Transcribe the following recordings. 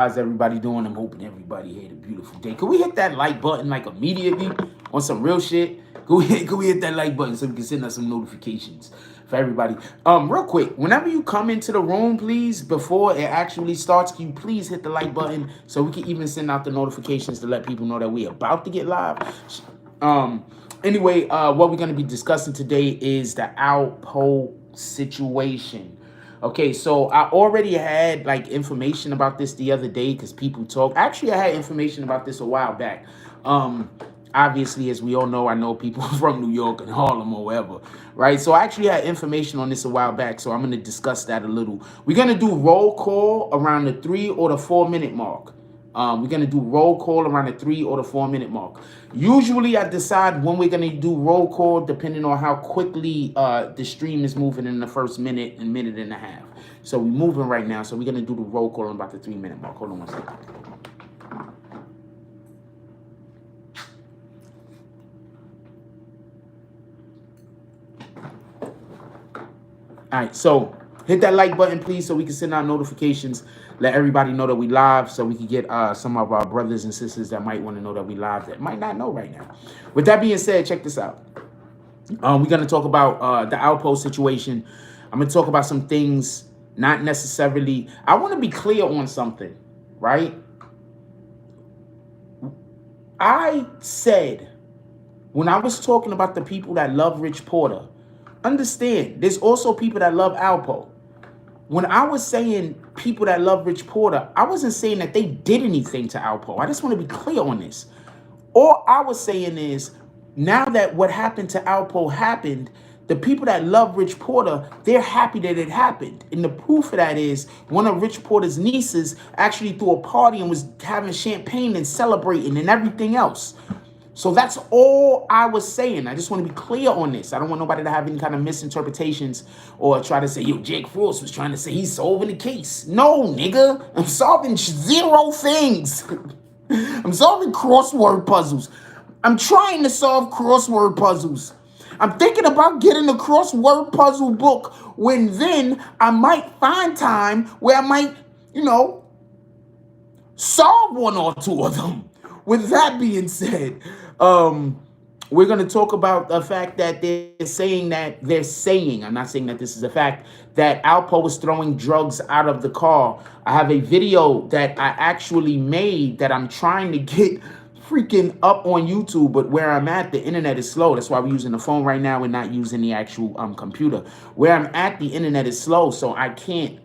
How's everybody doing? I'm hoping everybody had a beautiful day. Can we hit that like button like immediately on some real shit? Can we hit that like button so we can send us some notifications for everybody? Real quick, whenever you come into the room, please, before it actually starts, can you please hit the like button so we can even send out the notifications to let people know that we're about to get live. Um, anyway, what we're gonna be discussing today is the Alpo situation. Okay, so I already had like information about this the other day because people talk. Actually, I had information about this a while back. Obviously, as we all know, I know people from New York and Harlem or wherever, right? So I actually had information on this a while back, so I'm going to discuss that a little. We're going to do roll call around the 3 or the 4 minute mark. We're going to do roll call around the 3 or the 4 minute mark. Usually I decide when we're going to do roll call depending on how quickly the stream is moving in the first minute and minute and a half. So we're moving right now. So we're going to do the roll call on about the 3 minute mark. Hold on one second. All right, so hit that like button, please, so we can send out notifications. Let everybody know that we live, so we can get some of our brothers and sisters that might want to know that we live that might not know right now. With that being said, check this out. We're going to talk about the Alpo situation. I'm going to talk about some things, not necessarily. I want to be clear on something, right? I said, when I was talking about the people that love Rich Porter, understand, there's also people that love Alpo. When I was saying people that love Rich Porter, I wasn't saying that they did anything to Alpo. I just want to be clear on this. All I was saying is, now that what happened to Alpo happened, the people that love Rich Porter, they're happy that it happened. And the proof of that is one of Rich Porter's nieces actually threw a party and was having champagne and celebrating and everything else. So that's all I was saying. I just want to be clear on this. I don't want nobody to have any kind of misinterpretations or try to say, yo, Jake Frost was trying to say he's solving the case. No, nigga. I'm solving 0 things. I'm solving crossword puzzles. I'm trying to solve crossword puzzles. I'm thinking about getting a crossword puzzle book when then I might find time where I might, solve 1 or 2 of them. With that being said, we're going to talk about the fact that they're saying, I'm not saying that this is a fact, that Alpo was throwing drugs out of the car. I have a video that I actually made that I'm trying to get freaking up on YouTube, but where I'm at, the internet is slow. That's why we're using the phone right now. We're not using the actual computer. Where I'm at, the internet is slow, so I can't,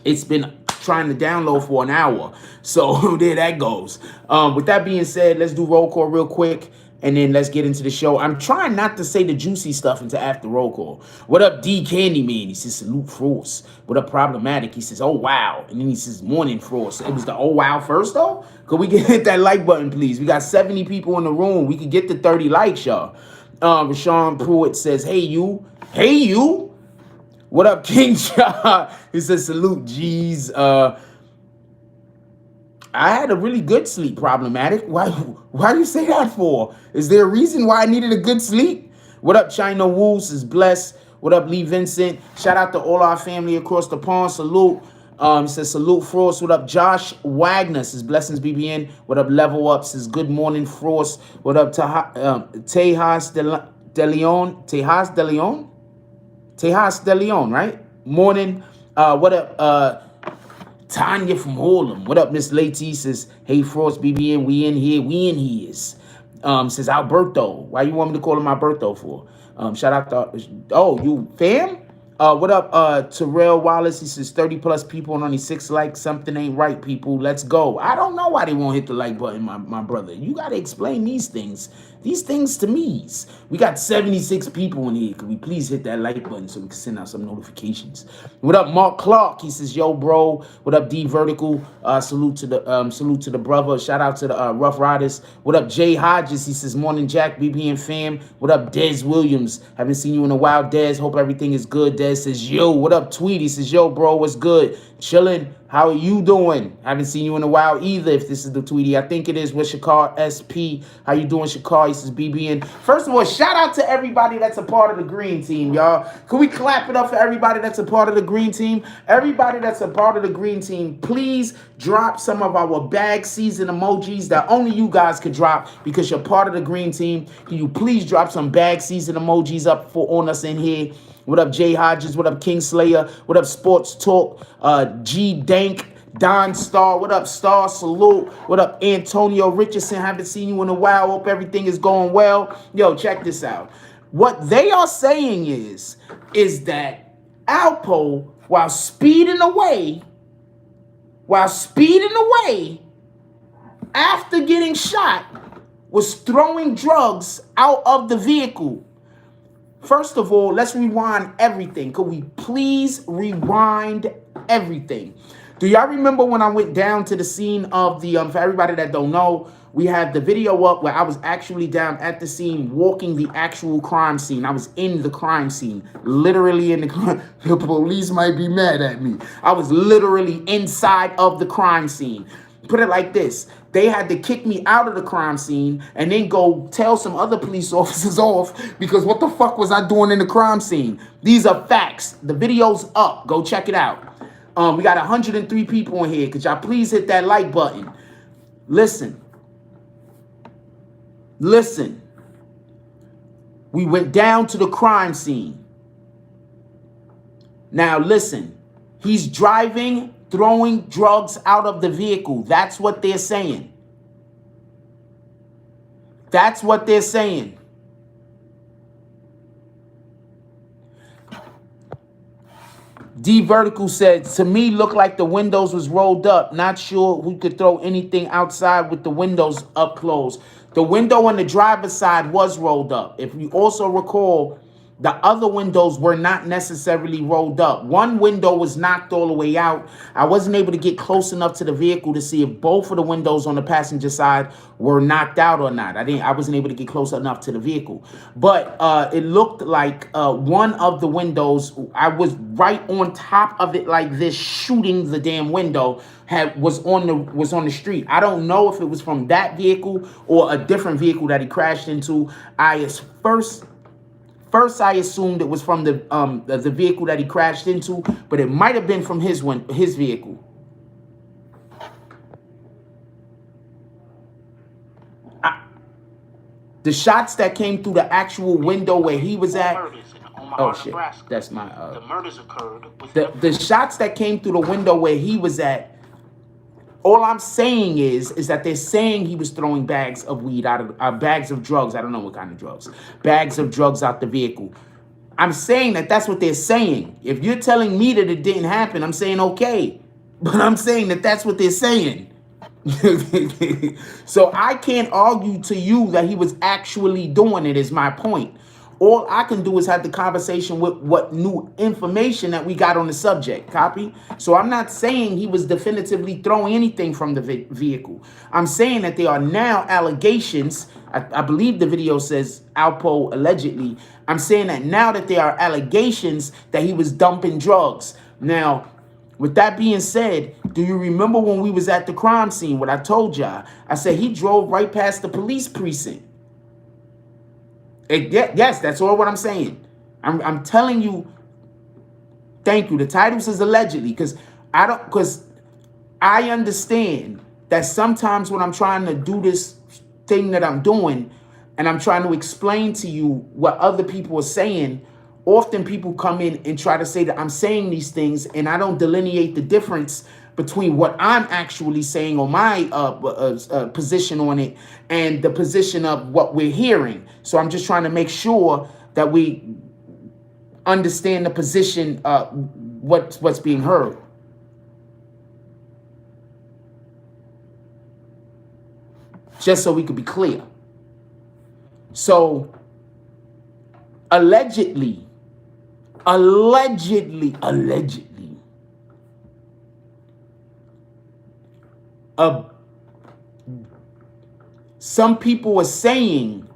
it's been trying to download for an hour. So there that goes. With that being said, let's do roll call real quick, and then let's get into the show. I'm trying not to say the juicy stuff until after roll call. What up, D Candyman? He says, salute Frost. What up, Problematic? He says, oh, wow. And then he says, morning, Frost. It was the oh, wow first, though? Could we hit that like button, please? We got 70 people in the room. We could get to 30 likes, y'all. Rashawn Pruitt says, hey, you. Hey, you. What up, King John? He says, salute, G's. I had a really good sleep, Problematic. Why do you say that for? Is there a reason why I needed a good sleep? What up, China Woos is blessed. What up, Lee Vincent? Shout out to all our family across the pond. Salute. He says, salute, Frost. What up, Josh Wagner? Says, blessings, BBN. What up, Level Up? Says, good morning, Frost. What up, Tejas De Leon? Tejas De Leon? Tejas De Leon, right? Morning. What up, Tanya from Harlem. What up, Miss Lady? Says, hey, Frost, BBN, we in here. We in his. Says, Alberto. Why you want me to call him Alberto for? Shout out to, oh, you fam? What up, Terrell Wallace? He says 30 plus people and only 6 likes. Something ain't right, people. Let's go. I don't know why they won't hit the like button, my brother. You got to explain these things to me. We got 76 people in here. Could we please hit that like button so we can send out some notifications? What up, Mark Clark? He says, yo, bro. What up, D Vertical? Salute to the brother. Shout out to the Rough Riders. What up, Jay Hodges? He says, morning, Jack, BBN fam. What up, Dez Williams? Haven't seen you in a while, Dez. Hope everything is good, Dez. there. It says, yo, what up, Tweety? It says, yo, bro, what's good? Chilling. How are you doing? Haven't seen you in a while either, if this is the Tweety. I think it is. With Shakar SP. How you doing, Shakar? He says, BBN. First of all, shout out to everybody that's a part of the green team, y'all. Can we clap it up for everybody that's a part of the green team? Everybody that's a part of the green team, please drop some of our bag season emojis that only you guys could drop because you're part of the green team. Can you please drop some bag season emojis up on us in here? What up, Jay Hodges? What up, Kingslayer? What up, Sports Talk? G Dank, Don Star. What up, Star? Salute. What up, Antonio Richardson? Haven't seen you in a while. Hope everything is going well. Yo, check this out. What they are saying is that Alpo, while speeding away, after getting shot, was throwing drugs out of the vehicle. First of all, let's rewind everything. Could we please rewind everything? Do y'all remember when I went down to the scene of the, for everybody that don't know, we have the video up where I was actually down at the scene walking the actual crime scene. I was in the crime scene, literally in the crime. The police might be mad at me. I was literally inside of the crime scene. Put it like this. They had to kick me out of the crime scene and then go tell some other police officers off because what the fuck was I doing in the crime scene? These are facts. The video's up. Go check it out. We got 103 people in here. Could y'all please hit that like button? Listen. We went down to the crime scene. Now listen. He's driving, throwing drugs out of the vehicle. That's what they're saying. That's what they're saying. D Vertical said, to me, looked like the windows was rolled up. Not sure who could throw anything outside with the windows up closed. The window on the driver's side was rolled up. If you also recall, the other windows were not necessarily rolled up. One window was knocked all the way out. I wasn't able to get close enough to the vehicle to see if both of the windows on the passenger side were knocked out or not. I wasn't able to get close enough to the vehicle. But it looked like one of the windows, I was right on top of it like this, shooting the damn window, was on the street. I don't know if it was from that vehicle or a different vehicle that he crashed into. First, I assumed it was from the vehicle that he crashed into, but it might have been from his vehicle. The shots that came through the actual window where he was at. Oh shit, that's my. The murders occurred. The shots that came through the window where he was at. All I'm saying is that they're saying he was throwing bags of weed out of bags of drugs. I don't know what kind of drugs. Bags of drugs out the vehicle. I'm saying that that's what they're saying. If you're telling me that it didn't happen, I'm saying okay. But I'm saying that that's what they're saying. So I can't argue to you that he was actually doing it is my point. All I can do is have the conversation with what new information that we got on the subject. Copy? So I'm not saying he was definitively throwing anything from the vehicle. I'm saying that there are now allegations. I believe the video says Alpo allegedly. I'm saying that now that there are allegations that he was dumping drugs. Now, with that being said, do you remember when we was at the crime scene, what I told y'all? I said he drove right past the police precinct. Yes, that's all what I'm saying. I'm telling you, thank you. The title says allegedly because I understand that sometimes when I'm trying to do this thing that I'm doing and I'm trying to explain to you what other people are saying, often people come in and try to say that I'm saying these things and I don't delineate the difference between what I'm actually saying on my position on it and the position of what we're hearing. So I'm just trying to make sure that we understand the position, what's being heard. Just so we could be clear. So allegedly, some people were saying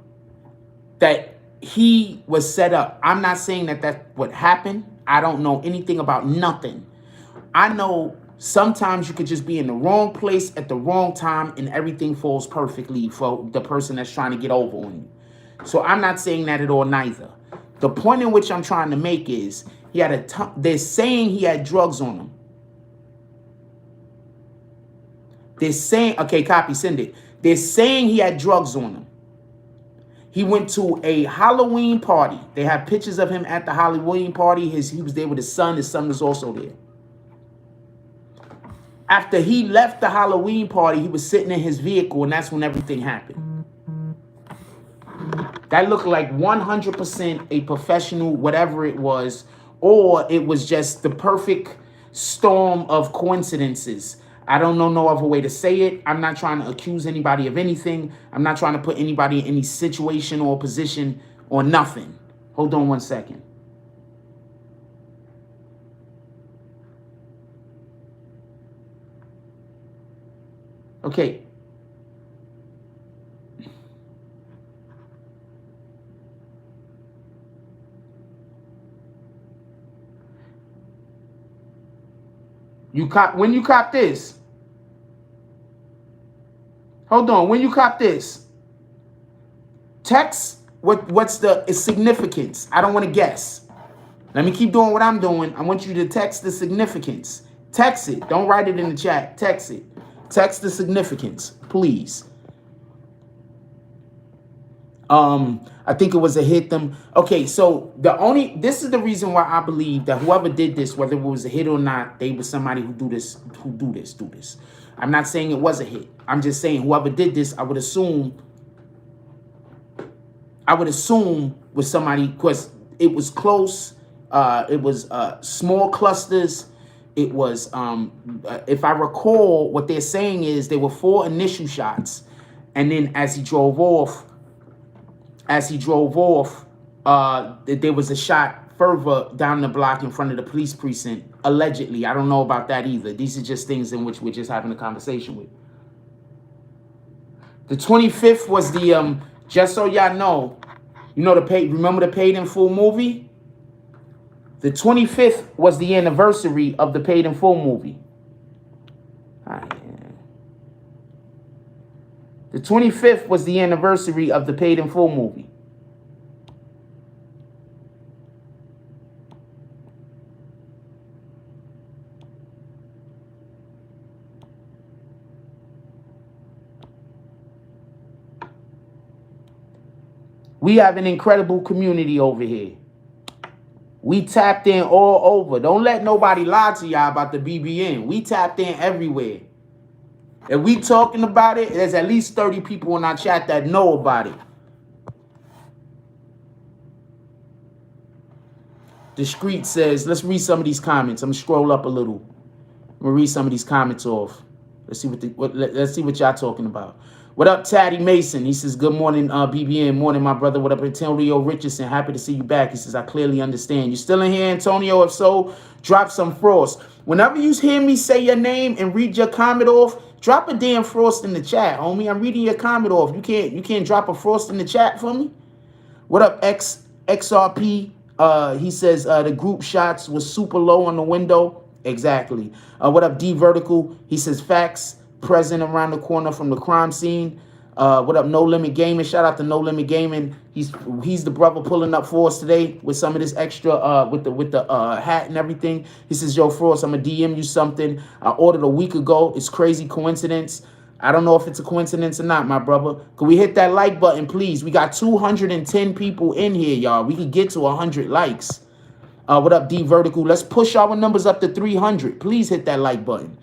that he was set up. I'm not saying that that's what happened. I don't know anything about nothing. I know sometimes you could just be in the wrong place at the wrong time and everything falls perfectly for the person that's trying to get over on you. So I'm not saying that at all neither. The point in which I'm trying to make is he had they're saying he had drugs on him. They're saying, okay, copy, send it. They're saying he had drugs on him. He went to a Halloween party. They have pictures of him at the Halloween party. He was there with his son. His son was also there. After he left the Halloween party, he was sitting in his vehicle, and that's when everything happened. That looked like 100% a professional, whatever it was, or it was just the perfect storm of coincidences. I don't know no other way to say it. I'm not trying to accuse anybody of anything. I'm not trying to put anybody in any situation or position or nothing. Hold on one second. Okay. When you cop this. Hold on, when you cop this. Text what's the significance. I don't want to guess. Let me keep doing what I'm doing. I want you to text the significance. Text it. Don't write it in the chat. Text it. Text the significance, please. I think it was a hit them. Okay, so this is the reason why I believe that whoever did this, whether it was a hit or not, they was somebody who do this. I'm not saying it was a hit. I'm just saying whoever did this, I would assume was somebody, because it was close. It was small clusters. It was, if I recall, what they're saying is there were 4 initial shots, and then as he drove off, there was a shot further down the block in front of the police precinct, allegedly. I don't know about that either. These are just things in which we're just having a conversation with. The 25th was the, just so y'all know, remember the Paid in Full movie? The 25th was the anniversary of the Paid in Full movie. The 25th was the anniversary of the Paid in Full movie. We have an incredible community over here. We tapped in all over. Don't let nobody lie to y'all about the BBN. We tapped in everywhere. If we talking about it, there's at least 30 people in our chat that know about it. The Street says, let's read some of these comments. I'm gonna scroll up a little. I'm gonna read some of these comments off. Let's see let's see what y'all talking about. What up, Taddy Mason? He says, good morning, BBN. Morning, my brother. What up, Antonio Richardson? Happy to see you back. He says, I clearly understand. You still in here, Antonio? If so, drop some frost. Whenever you hear me say your name and read your comment off, drop a damn frost in the chat, homie. I'm reading your comment off. You can't drop a frost in the chat for me? What up, XRP? He says, the group shots was super low on the window. Exactly. What up, D Vertical? He says, facts. Present around the corner from the crime scene. What up, No Limit Gaming? Shout out to No Limit Gaming. He's the brother pulling up for us today with some of this extra with the hat and everything. He says, yo, Frost, I'm gonna DM you something I ordered a week ago. It's crazy coincidence. I don't know if it's a coincidence or not, my brother. Could we hit that like button, please? We got 210 people in here, y'all. We could get to 100 likes. What up, D Vertical? Let's push our numbers up to 300. Please hit that like button.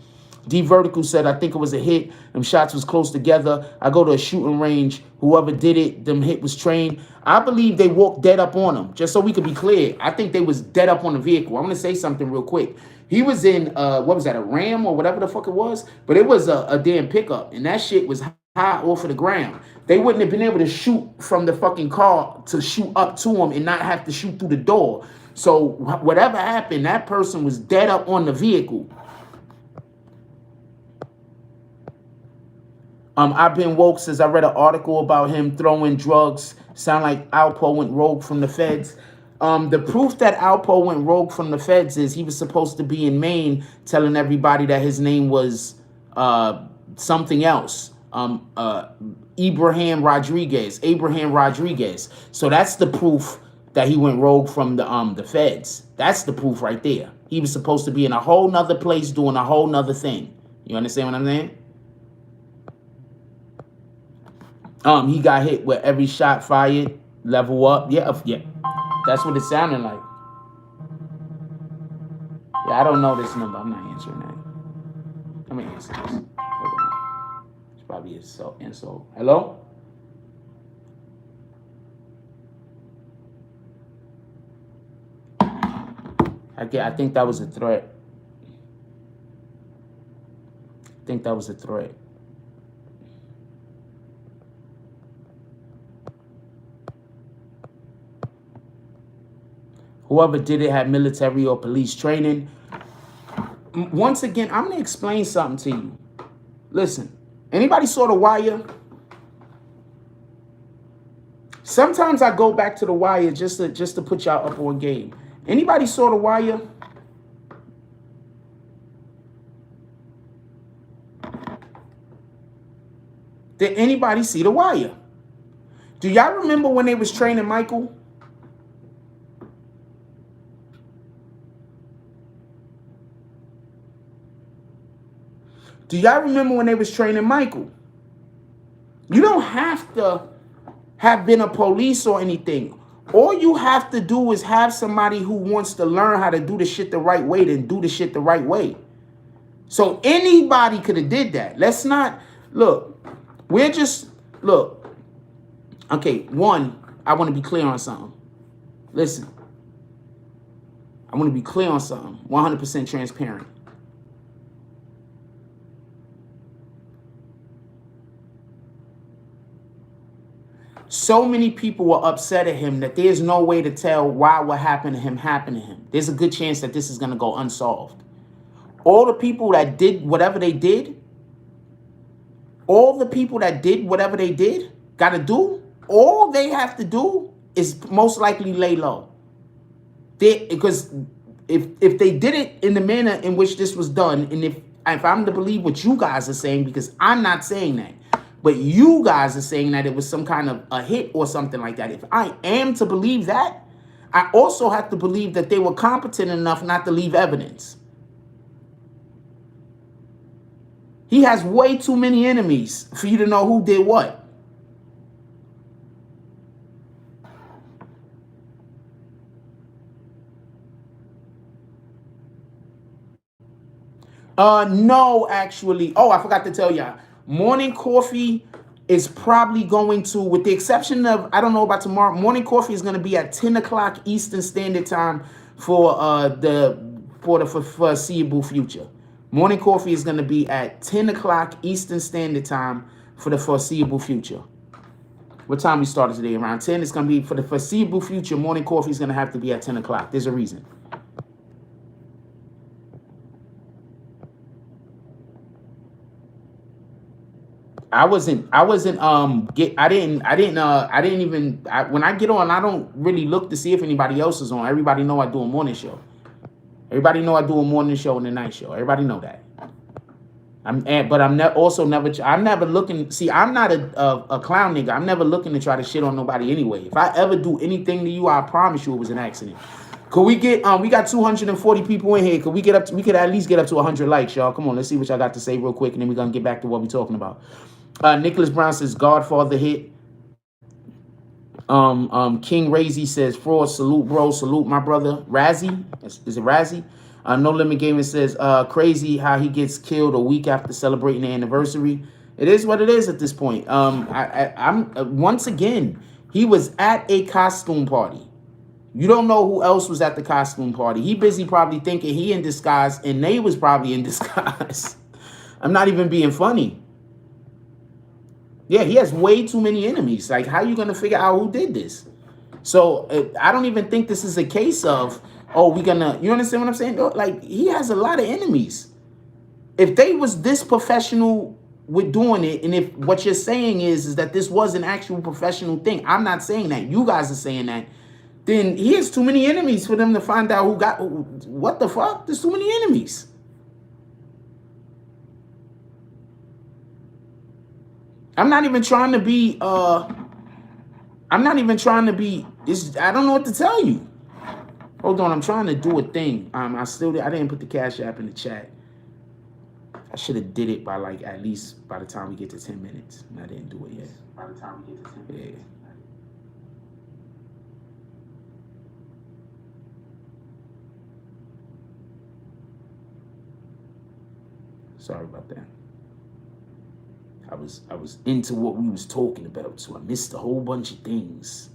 D Vertical said, I think it was a hit. Them shots was close together. I go to a shooting range. Whoever did it, them hit was trained. I believe they walked dead up on him. Just so we could be clear, I think they was dead up on the vehicle. I'm going to say something real quick. He was in, what was that, a Ram or whatever the fuck it was? But it was a damn pickup. And that shit was high off of the ground. They wouldn't have been able to shoot from the fucking car to shoot up to him and not have to shoot through the door. So whatever happened, that person was dead up on the vehicle. I've been woke since I read an article about him throwing drugs. Sound like Alpo went rogue from the feds. The proof that Alpo went rogue from the feds is he was supposed to be in Maine telling everybody that his name was something else. Abraham Rodriguez. So that's the proof that he went rogue from the feds. That's the proof right there. He was supposed to be in a whole nother place doing a whole nother thing. You understand what I'm saying? He got hit with every shot fired, level up. Yeah. That's what it sounded like. Yeah, I don't know this number. I'm not answering that. Let me answer this. Hold on. It's probably insult. Hello? I think that was a threat. Whoever did it had military or police training. Once again, I'm going to explain something to you. Listen, anybody saw The Wire? Sometimes I go back to The Wire just to put y'all up on game. Anybody saw The Wire? Did anybody see The Wire? Do y'all remember when they was training Michael? Do y'all remember when they was training Michael? You don't have to have been a police or anything. All you have to do is have somebody who wants to learn how to do the shit the right way, then do the shit the right way. So anybody could have did that. Let's not, look, okay, one, I want to be clear on something. Listen, I want to be clear on something, 100% transparent. So many people were upset at him that there's no way to tell why what happened to him happened to him. There's a good chance that this is going to go unsolved. All the people that did whatever they did, got to do, all they have to do is most likely lay low. Because if they did it in the manner in which this was done, and if I'm to believe what you guys are saying, because I'm not saying that, but you guys are saying that it was some kind of a hit or something like that. If I am to believe that, I also have to believe that they were competent enough not to leave evidence. He has way too many enemies for you to know who did what. No, actually. Oh, I forgot to tell y'all. Morning coffee is probably going to, with the exception of, I don't know about tomorrow, morning coffee is going to be at 10 o'clock Eastern Standard Time for the foreseeable future. Morning coffee is going to be at 10 o'clock Eastern Standard Time for the foreseeable future. What time we started today? Around 10. It's going to be for the foreseeable future. Morning coffee is going to have to be at 10 o'clock. There's a reason. When I get on, I don't really look to see if anybody else is on. Everybody know I do a morning show. Everybody know I do a morning show and a night show. Everybody know that. I'm never looking. See, I'm not a clown nigga. I'm never looking to try to shit on nobody anyway. If I ever do anything to you, I promise you it was an accident. Could we get we got 240 people in here. We could at least get up to 100 likes, y'all. Come on, let's see what y'all got to say real quick, and then we're gonna get back to what we're talking about. Nicholas Brown says Godfather hit. King Razy says fraud. Salute, bro. Salute, my brother. Razzie, is it Razzie? No Limit Gaming says crazy how he gets killed a week after celebrating the anniversary. It is what it is at this point. I'm once again, he was at a costume party. You don't know who else was at the costume party. He busy probably thinking he in disguise, and they was probably in disguise. I'm not even being funny. Yeah, he has way too many enemies. Like, how are you going to figure out who did this? So I don't even think this is a case of, oh, you understand what I'm saying? Like, he has a lot of enemies. If they was this professional with doing it, and if what you're saying is that this was an actual professional thing, I'm not saying that. You guys are saying that. then he has too many enemies for them to find out who got what the fuck. There's too many enemies. I'm not even trying to be I don't know what to tell you. Hold on, I'm trying to do a thing. I didn't put the Cash App in the chat. I should have did it by like at least by the time we get to 10 minutes. And I didn't do it yet. By the time we get to 10 minutes. Yeah. Sorry about that. I was into what we was talking about, so I missed a whole bunch of things.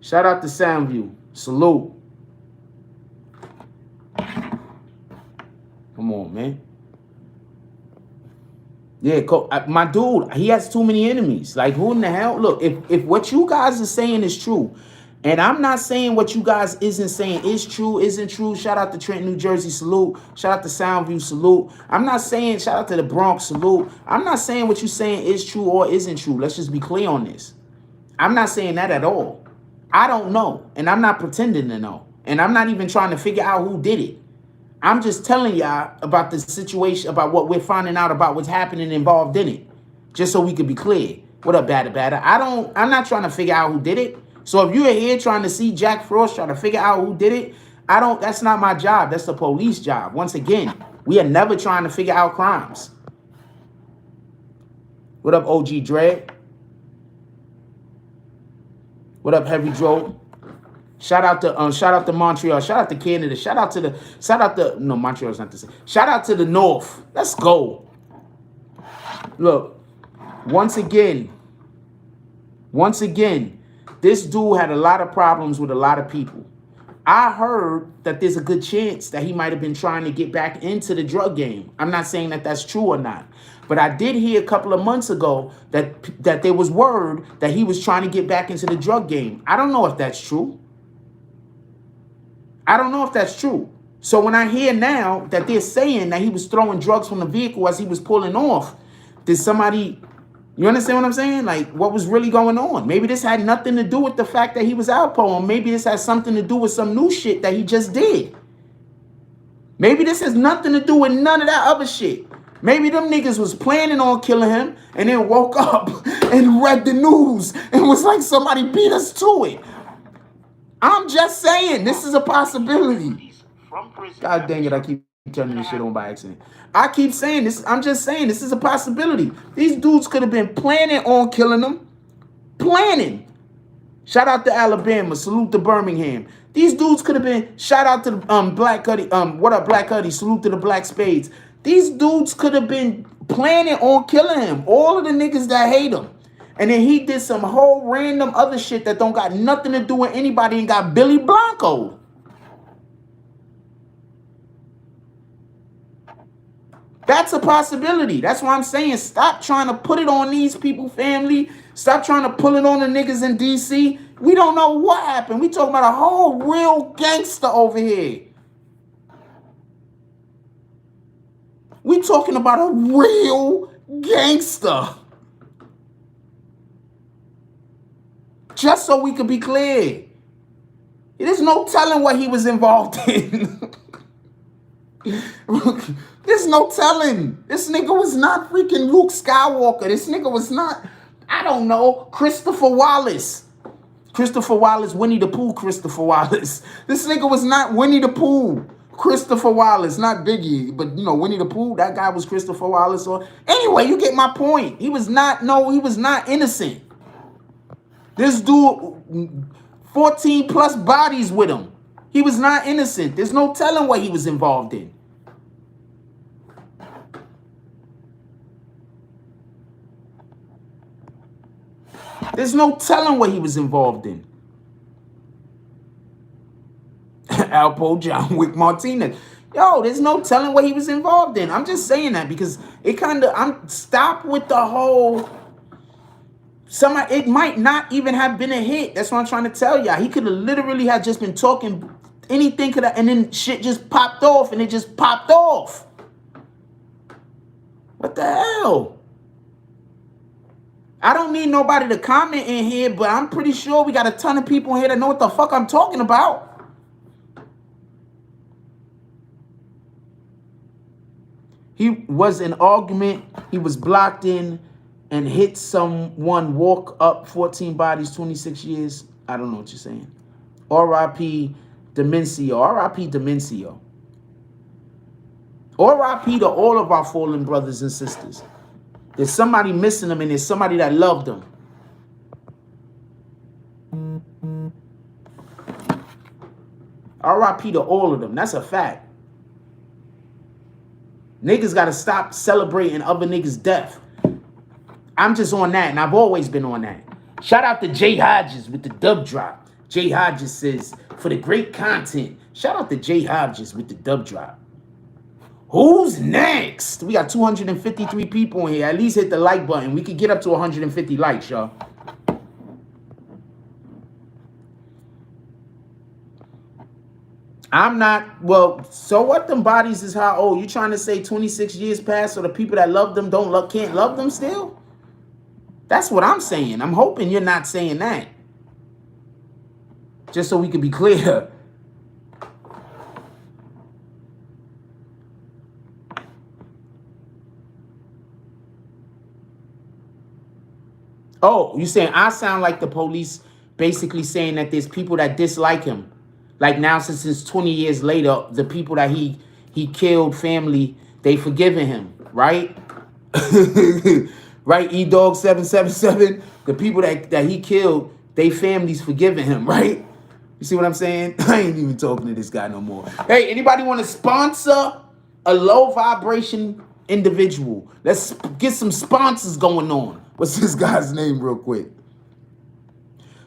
Shout out to Soundview. Salute. Come on, man. Yeah, my dude, he has too many enemies. Like, who in the hell? Look, if what you guys are saying is true, and I'm not saying what you guys isn't saying is true, isn't true. Shout out to Trenton, New Jersey, salute. Shout out to Soundview, salute. I'm not saying, shout out to the Bronx, salute. I'm not saying what you're saying is true or isn't true. Let's just be clear on this. I'm not saying that at all. I don't know, and I'm not pretending to know. And I'm not even trying to figure out who did it. I'm just telling y'all about the situation, about what we're finding out about what's happening involved in it. Just so we could be clear. What up, Batter? I'm not trying to figure out who did it. So if you're here trying to see Jack Frost trying to figure out who did it, that's not my job. That's the police job. Once again, we are never trying to figure out crimes. What up, OG Dread? What up, Heavy Joe? Shout out to Montreal. Shout out to Canada. No, Montreal's not the same. Shout out to the North. Let's go. Look, once again, this dude had a lot of problems with a lot of people. I heard that there's a good chance that he might have been trying to get back into the drug game. I'm not saying that that's true or not. But I did hear a couple of months ago that there was word that he was trying to get back into the drug game. I don't know if that's true. So when I hear now that they're saying that he was throwing drugs from the vehicle as he was pulling off, did somebody, you understand what I'm saying? Like, what was really going on? Maybe this had nothing to do with the fact that he was Alpo, or maybe this has something to do with some new shit that he just did. Maybe this has nothing to do with none of that other shit. Maybe them niggas was planning on killing him and then woke up and read the news and was like, somebody beat us to it. I'm just saying, this is a possibility. God dang it, I keep turning this shit on by accident. I keep saying this. I'm just saying, this is a possibility. These dudes could have been planning on killing them. Planning. Shout out to Alabama. Salute to Birmingham. These dudes could have been, shout out to Black Cuddy. What up, Black Cuddy? Salute to the Black Spades. These dudes could have been planning on killing him. All of the niggas that hate him. And then he did some whole random other shit that don't got nothing to do with anybody and got Billy Blanco. That's a possibility. That's why I'm saying stop trying to put it on these people, family. Stop trying to pull it on the niggas in D.C. We don't know what happened. We talking about a whole real gangster over here. We talking about a real gangster. Just so we could be clear. There's no telling what he was involved in. There's no telling. This nigga was not freaking Luke Skywalker. This nigga was not, I don't know, Christopher Wallace. Christopher Wallace, Winnie the Pooh, Christopher Wallace. This nigga was not Winnie the Pooh. Christopher Wallace, not Biggie, but you know, Winnie the Pooh, that guy was Christopher Wallace. Or anyway, you get my point. He was not innocent. This dude, 14 plus bodies with him. He was not innocent. There's no telling what he was involved in. There's no telling what he was involved in. Alpo, John Wick, Martinez. Yo, there's no telling what he was involved in. I'm just saying that because it kind of, stop with the whole, it might not even have been a hit. That's what I'm trying to tell y'all. He could have literally had just been talking, anything could have, and then shit just popped off, and it just popped off. What the hell? I don't need nobody to comment in here, but I'm pretty sure we got a ton of people in here that know what the fuck I'm talking about. He was in argument. He was blocked in and hit someone, walk up 14 bodies, 26 years. I don't know what you're saying. R.I.P. Demencio. R.I.P. Demencio. R.I.P. to all of our fallen brothers and sisters. There's somebody missing them and there's somebody that loved them. R.I.P. to all of them. That's a fact. Niggas got to stop celebrating other niggas' death. I'm just on that, and I've always been on that. Shout out to Jay Hodges with the dub drop. Jay Hodges says, for the great content. Shout out to Jay Hodges with the dub drop. Who's next? We got 253 people in here. At least hit the like button. We could get up to 150 likes, y'all. I'm not, well, so what them bodies is how old? You trying to say 26 years passed so the people that love them can't love them still? That's what I'm saying. I'm hoping you're not saying that. Just so we can be clear. Oh, you saying I sound like the police basically saying that there's people that dislike him. Like now, since it's 20 years later, the people that he killed, family, they forgiven him, right? Right, E-Dog 777, the people that he killed, they families forgiving him, right? You see what I'm saying? I ain't even talking to this guy no more. Hey, anybody want to sponsor a low vibration individual? Let's get some sponsors going on. What's this guy's name real quick?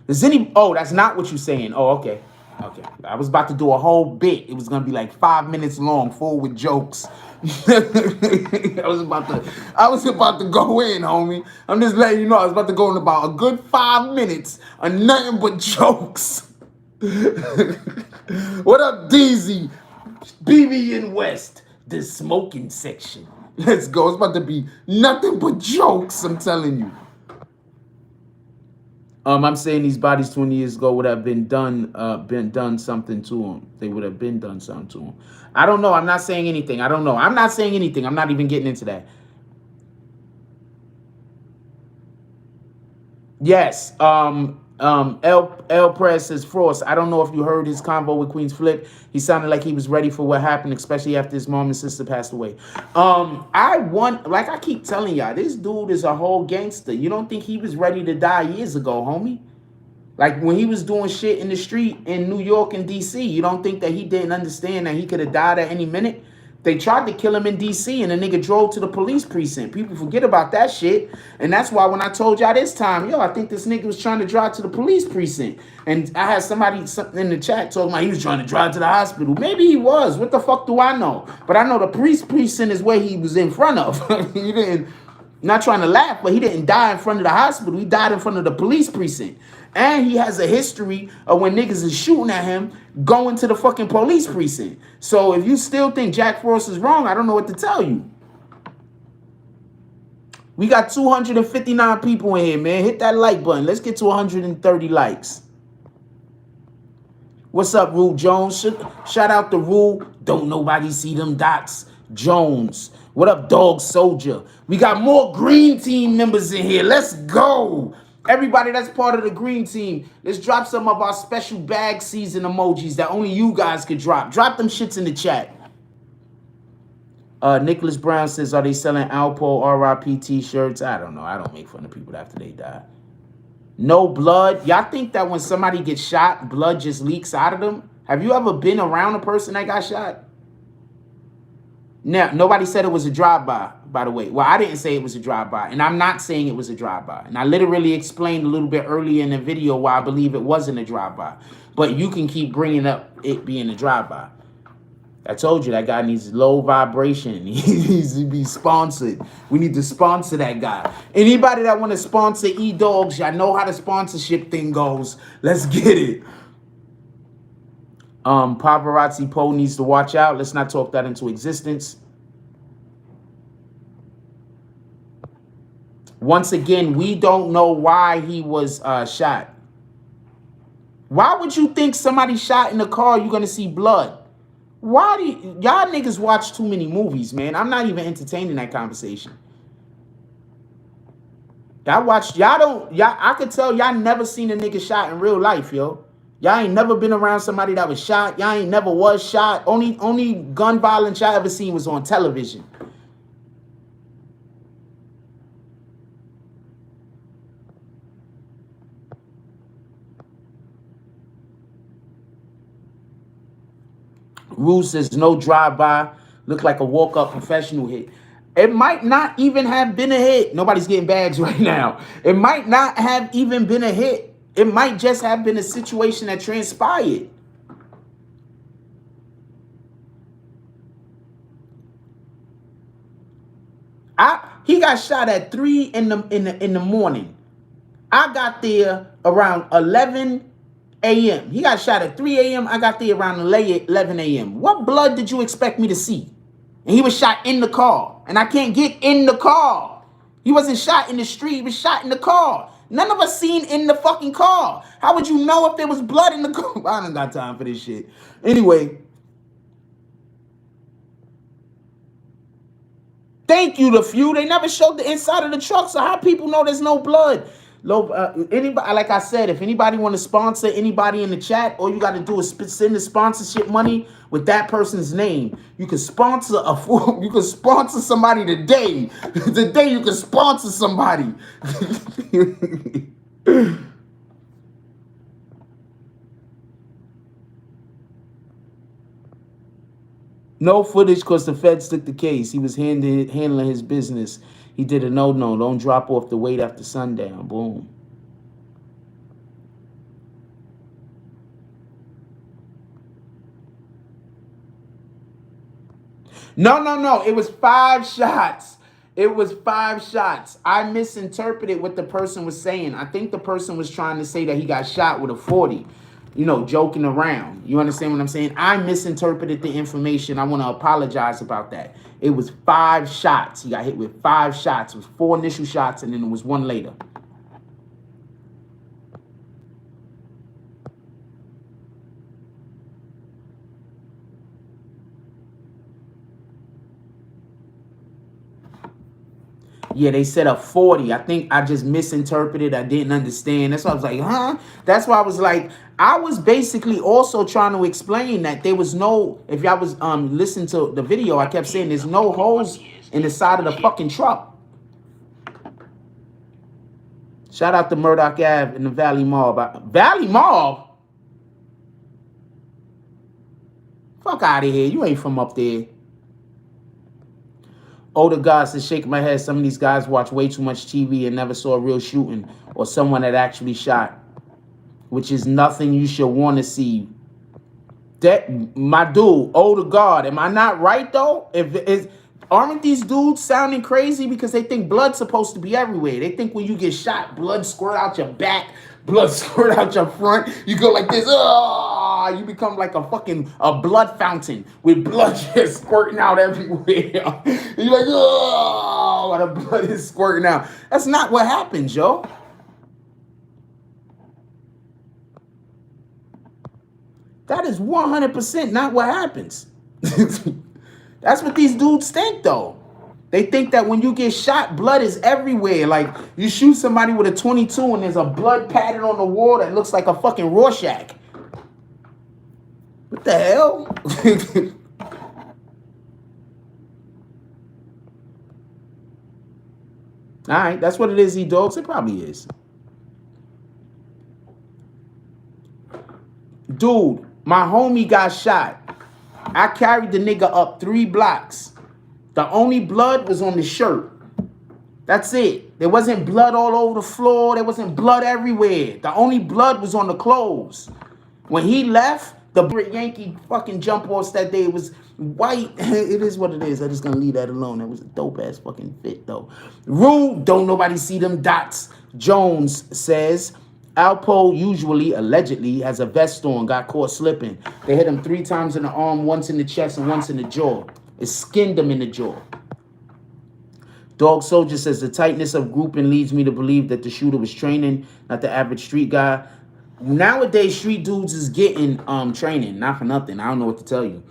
Does any, oh, that's not what you're saying. Oh, okay. Okay. I was about to do a whole bit. It was going to be like 5 minutes long, full with jokes. I was about to go in, homie. I'm just letting you know I was about to go in about a good 5 minutes of nothing but jokes. What up, DZ? BBN West, the smoking section. Let's go. It's about to be nothing but jokes, I'm telling you. I'm saying these bodies 20 years ago would have been done something to them. They would have been done something to them. I don't know. I'm not saying anything. I don't know. I'm not saying anything. I'm not even getting into that. Yes. L Press says, Frost, I don't know if you heard his convo with Queen's Flip. He sounded like he was ready for what happened, especially after his mom and sister passed away. Like I keep telling y'all, this dude is a whole gangster. You don't think he was ready to die years ago, homie? Like when he was doing shit in the street in New York and DC, you don't think that he didn't understand that he could have died at any minute? They tried to kill him in DC and the nigga drove to the police precinct. People forget about that shit. And that's why when I told y'all this time, yo, I think this nigga was trying to drive to the police precinct. And I had somebody in the chat talking about he was trying to drive to the hospital. Maybe he was. What the fuck do I know? But I know the police precinct is where he was in front of. He didn't, not trying to laugh, but he didn't die in front of the hospital. He died in front of the police precinct. And he has a history of when niggas is shooting at him going to the fucking police precinct. So if you still think Jack Frost is wrong, I don't know what to tell you. We got 259 people in here, man. Hit that like button. Let's get to 130 likes. What's up, Rule Jones? Shout out to Rule. Don't nobody see them dots. Jones. What up, Dog Soldier? We got more green team members in here. Let's go. Everybody that's part of the green team, let's drop some of our special bag season emojis that only you guys could drop. Drop them shits in the chat. Nicholas Brown says, are they selling Alpo RIP t-shirts? I don't know. I don't make fun of people after they die. No blood. Y'all think that when somebody gets shot, blood just leaks out of them? Have you ever been around a person that got shot? Now, nobody said it was a drive-by, by the way. Well, I didn't say it was a drive-by, and I'm not saying it was a drive-by. And I literally explained a little bit earlier in the video why I believe it wasn't a drive-by. But you can keep bringing up it being a drive-by. I told you that guy needs low vibration. He needs to be sponsored. We need to sponsor that guy. Anybody that want to sponsor E-Dogs, y'all know how the sponsorship thing goes. Let's get it. Paparazzi Poe needs to watch out. Let's not talk that into existence. Once again, we don't know why he was shot. Why would you think somebody shot in the car, you're going to see blood? Why do y'all niggas watch too many movies, man? I'm not even entertaining that conversation. I could tell y'all never seen a nigga shot in real life, yo. Y'all ain't never been around somebody that was shot. Y'all ain't never was shot. Only gun violence y'all ever seen was on television. Rue says no drive-by. Look like a walk-up professional hit. It might not even have been a hit. Nobody's getting bags right now. It might not have even been a hit. It might just have been a situation that transpired. He got shot at 3 in the morning. I got there around 11 a.m. He got shot at 3 a.m. I got there around 11 a.m. What blood did you expect me to see? And he was shot in the car. And I can't get in the car. He wasn't shot in the street. He was shot in the car. None of us seen in the fucking car. How would you know if there was blood in the car? I don't got time for this shit. Anyway. Thank you, the few. They never showed the inside of the truck, so how people know there's no blood? Anybody, like I said, if anybody want to sponsor anybody in the chat, all you got to do is send the sponsorship money with that person's name. You can sponsor you can sponsor somebody today. Today you can sponsor somebody. No footage because the feds took the case. He was handling his business. He did a no-no. Don't drop off the weight after sundown. Boom. No. It was 5 shots. It was 5 shots. I misinterpreted what the person was saying. I think the person was trying to say that he got shot with a 40. You know, joking around. You understand what I'm saying? I misinterpreted the information. I want to apologize about that. It was 5 shots. He got hit with 5 shots. It was 4 initial shots, and then it was 1 later. Yeah, they said a 40. I think I just misinterpreted. I didn't understand. That's why I was like, huh? That's why I was like, I was basically also trying to explain that there was no, if y'all was listening to the video, I kept saying there's no holes in the side of the fucking truck. Shout out to Murdoch Ave in the Valley Mall. Valley Mall? Fuck out of here. You ain't from up there. Older guys says, shaking my head. Some of these guys watch way too much TV and never saw a real shooting or someone that actually shot, which is nothing you should want to see. That, my dude, older guard, am I not right though? Aren't these dudes sounding crazy because they think blood's supposed to be everywhere? They think when you get shot, blood squirt out your back, blood squirt out your front. You go like this, you become like a blood fountain with blood just squirting out everywhere. You're like, the blood is squirting out. That's not what happens, yo. That is 100% not what happens. That's what these dudes think, though. They think that when you get shot, blood is everywhere. Like, you shoot somebody with a 22 and there's a blood pattern on the wall that looks like a fucking Rorschach. What the hell? All right, that's what it is, E-Dogs. It probably is. Dude, my homie got shot. I carried the nigga up 3 blocks. The only blood was on the shirt. That's it. There wasn't blood all over the floor. There wasn't blood everywhere. The only blood was on the clothes. When he left, the Yankee fucking jump offs that day was white. It is what it is. I'm just going to leave that alone. That was a dope-ass fucking fit, though. Rue, don't nobody see them dots. Jones says, Alpo usually, allegedly, has a vest on, got caught slipping. They hit him 3 times in the arm, once in the chest and once in the jaw. It skinned him in the jaw. Dog Soldier says the tightness of grouping leads me to believe that the shooter was training, not the average street guy. Nowadays, street dudes is getting training, not for nothing. I don't know what to tell you.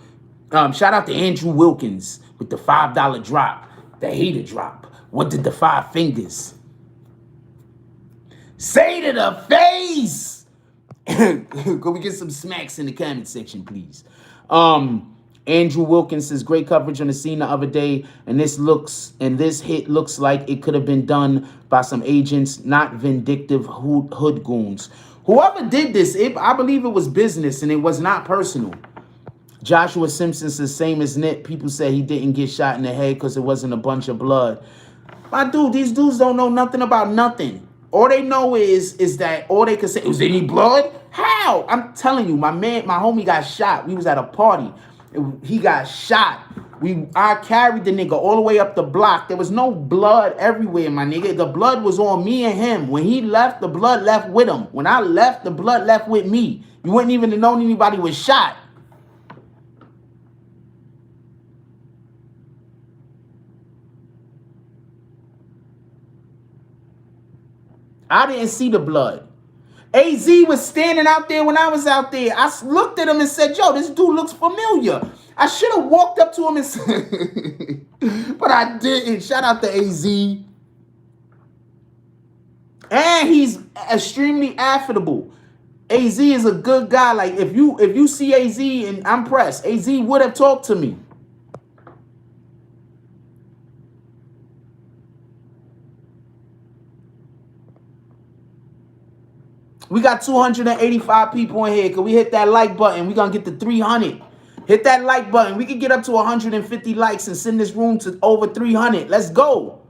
Shout out to Andrew Wilkins with the $5 drop, the hater drop. What did the 5 fingers say to the face? Can we get some smacks in the comment section, please? Andrew Wilkins says great coverage on the scene the other day, and this hit looks like it could have been done by some agents, not vindictive hood goons. Whoever did this, I believe it was business and it was not personal. Joshua Simpson says same as Nip. People say he didn't get shot in the head because it wasn't a bunch of blood. My dude, these dudes don't know nothing about nothing. All they know is that all they can say, was there any blood? How? I'm telling you, my homie got shot. We was at a party. He got shot. I carried the nigga all the way up the block. There was no blood everywhere, my nigga. The blood was on me and him. When he left, the blood left with him. When I left, the blood left with me. You wouldn't even have known anybody was shot. I didn't see the blood. AZ was standing out there when I was out there. I looked at him and said, yo, this dude looks familiar. I should have walked up to him and said, but I didn't. Shout out to AZ. And he's extremely affable. AZ is a good guy. Like, if you see AZ, and I'm pressed, AZ would have talked to me. We got 285 people in here. Can we hit that like button? We're going to get to 300. Hit that like button. We can get up to 150 likes and send this room to over 300. Let's go.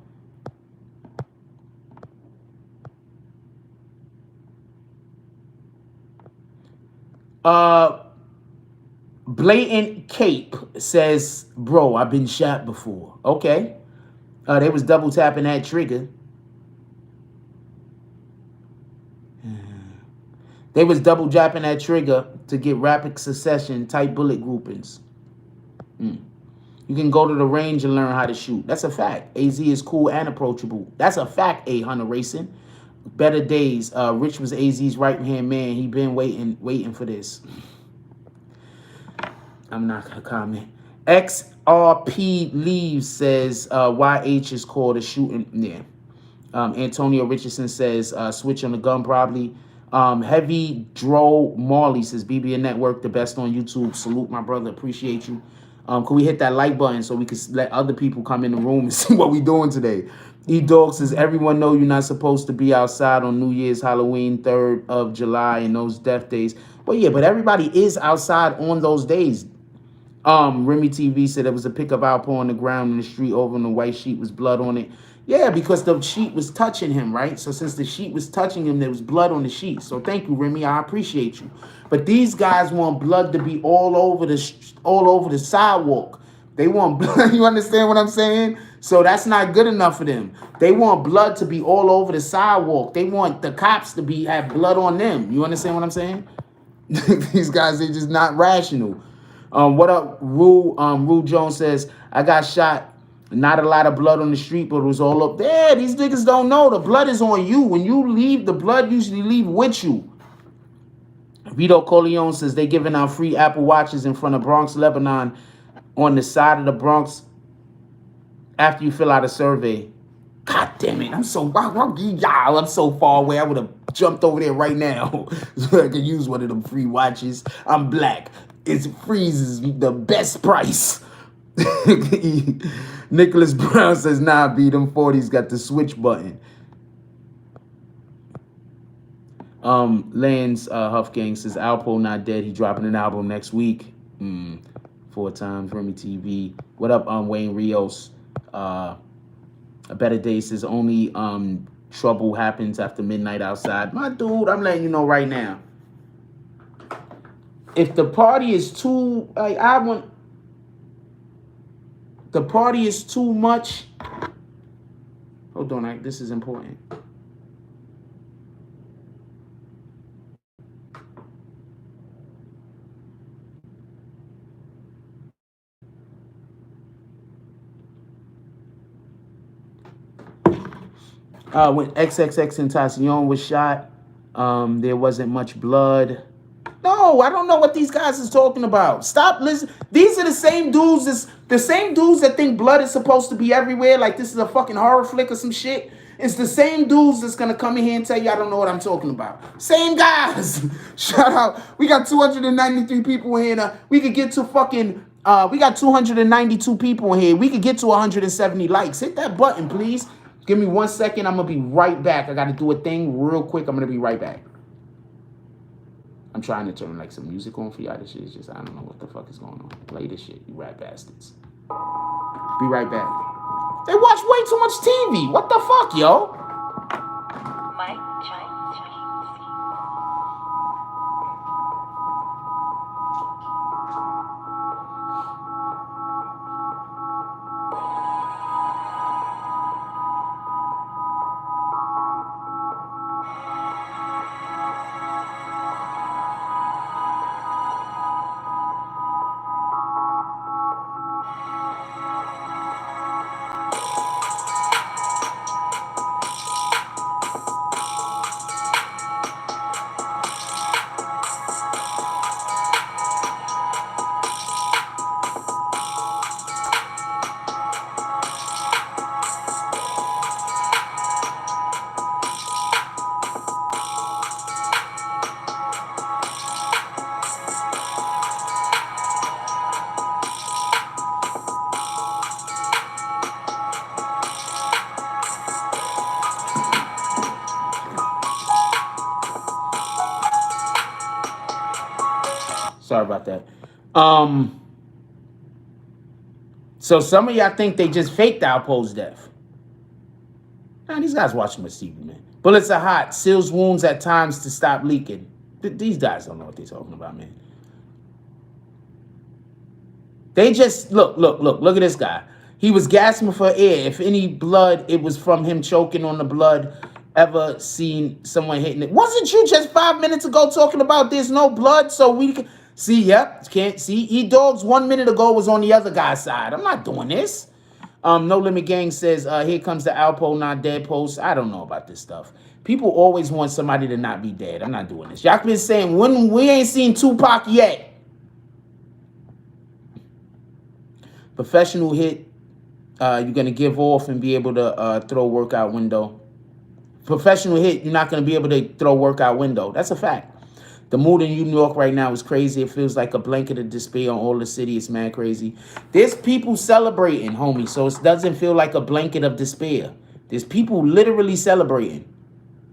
Blatant Cape says, bro, I've been shot before. Okay. They was double tapping that trigger. They was double japping that trigger to get rapid succession type bullet groupings. You can go to the range and learn how to shoot. That's a fact. AZ is cool and approachable. That's a fact, Hunter Racing. Better days. Rich was AZ's right-hand man. He been waiting for this. I'm not going to comment. XRP Leaves says YH is called a shooting. Yeah. Antonio Richardson says switch on the gun probably. Heavy Dro Marley says BBN Network, the best on YouTube. Salute, my brother. Appreciate you. Can we hit that like button so we can let other people come in the room and see what we doing today? E-Dog says everyone know you're not supposed to be outside on New Year's, Halloween, 3rd of July, and those death days. Well, yeah, but everybody is outside on those days. Remy TV said there was a pickup Alpo on the ground in the street over, and the white sheet was blood on it. Yeah, because the sheet was touching him, right? So since the sheet was touching him, there was blood on the sheet. So thank you, Remy. I appreciate you. But these guys want blood to be all over the sidewalk. They want blood. You understand what I'm saying? So that's not good enough for them. They want blood to be all over the sidewalk. They want the cops to have blood on them. You understand what I'm saying? These guys are just not rational. What up, Rue? Rue Jones says, I got shot. Not a lot of blood on the street, but it was all up there. These niggas don't know. The blood is on you. When you leave, the blood usually leave with you. Vito Corleone says they giving out free Apple Watches in front of Bronx, Lebanon on the side of the Bronx after you fill out a survey. God damn it. I'm so far away. I would have jumped over there right now so I could use one of them free watches. I'm black. It freezes the best price. Nicholas Brown says, nah, B, them 40s got the switch button. Lance Huffgang says, Alpo not dead. He dropping an album next week. 4 times. Remy TV. What up, Wayne Rios? A better day says, only trouble happens after midnight outside. My dude, I'm letting you know right now. If the party is too, the party is too much. Hold on, this is important. When XXXTentacion was shot, there wasn't much blood. No, I don't know what these guys is talking about. Stop listening. These are the same dudes that think blood is supposed to be everywhere, like this is a fucking horror flick or some shit. It's the same dudes that's gonna come in here and tell you I don't know what I'm talking about. Same guys. Shout out. We got 293 people in here. Now. We could get to fucking we got 292 people in here. We could get to 170 likes. Hit that button, please. Give me 1 second. I'm gonna be right back. I gotta do a thing real quick. I'm gonna be right back. I'm trying to turn like some music on for y'all. This shit is just, I don't know what the fuck is going on. Play this shit, you rat bastards. Be right back. They watch way too much TV. What the fuck, yo? Mike Giant speaks. Sorry about that. So some of y'all think they just faked Alpo's death. Nah, these guys watching my TV, man. Bullets are hot. Seals wounds at times to stop leaking. These guys don't know what they're talking about, man. They just, look at this guy. He was gasping for air. If any blood, it was from him choking on the blood. Ever seen someone hitting it? Wasn't you just 5 minutes ago talking about there's no blood so we can... See, yep, can't see. E-Dogs 1 minute ago was on the other guy's side. I'm not doing this. No Limit Gang says, here comes the Alpo not dead post. I don't know about this stuff. People always want somebody to not be dead. I'm not doing this. Y'all been saying, when we ain't seen Tupac yet. Professional hit, you're going to give off and be able to throw workout window. Professional hit, you're not going to be able to throw workout window. That's a fact. The mood in New York right now is crazy. It feels like a blanket of despair on all the city. It's mad crazy. There's people celebrating, homie, so it doesn't feel like a blanket of despair. There's people literally celebrating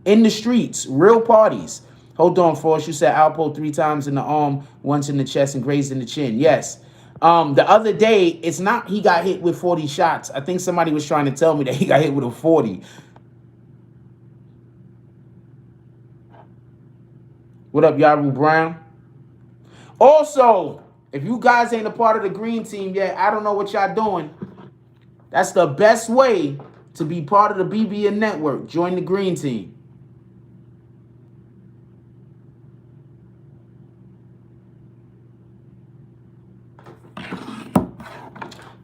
in the streets, real parties. Hold on, Frost. You said Alpo 3 times in the arm, once in the chest, and grazed in the chin. Yes. The other day, it's not he got hit with 40 shots. I think somebody was trying to tell me that he got hit with a 40. What up, Yaru Brown? Also, if you guys ain't a part of the green team yet, I don't know what y'all doing. That's the best way to be part of the BBN network. Join the green team.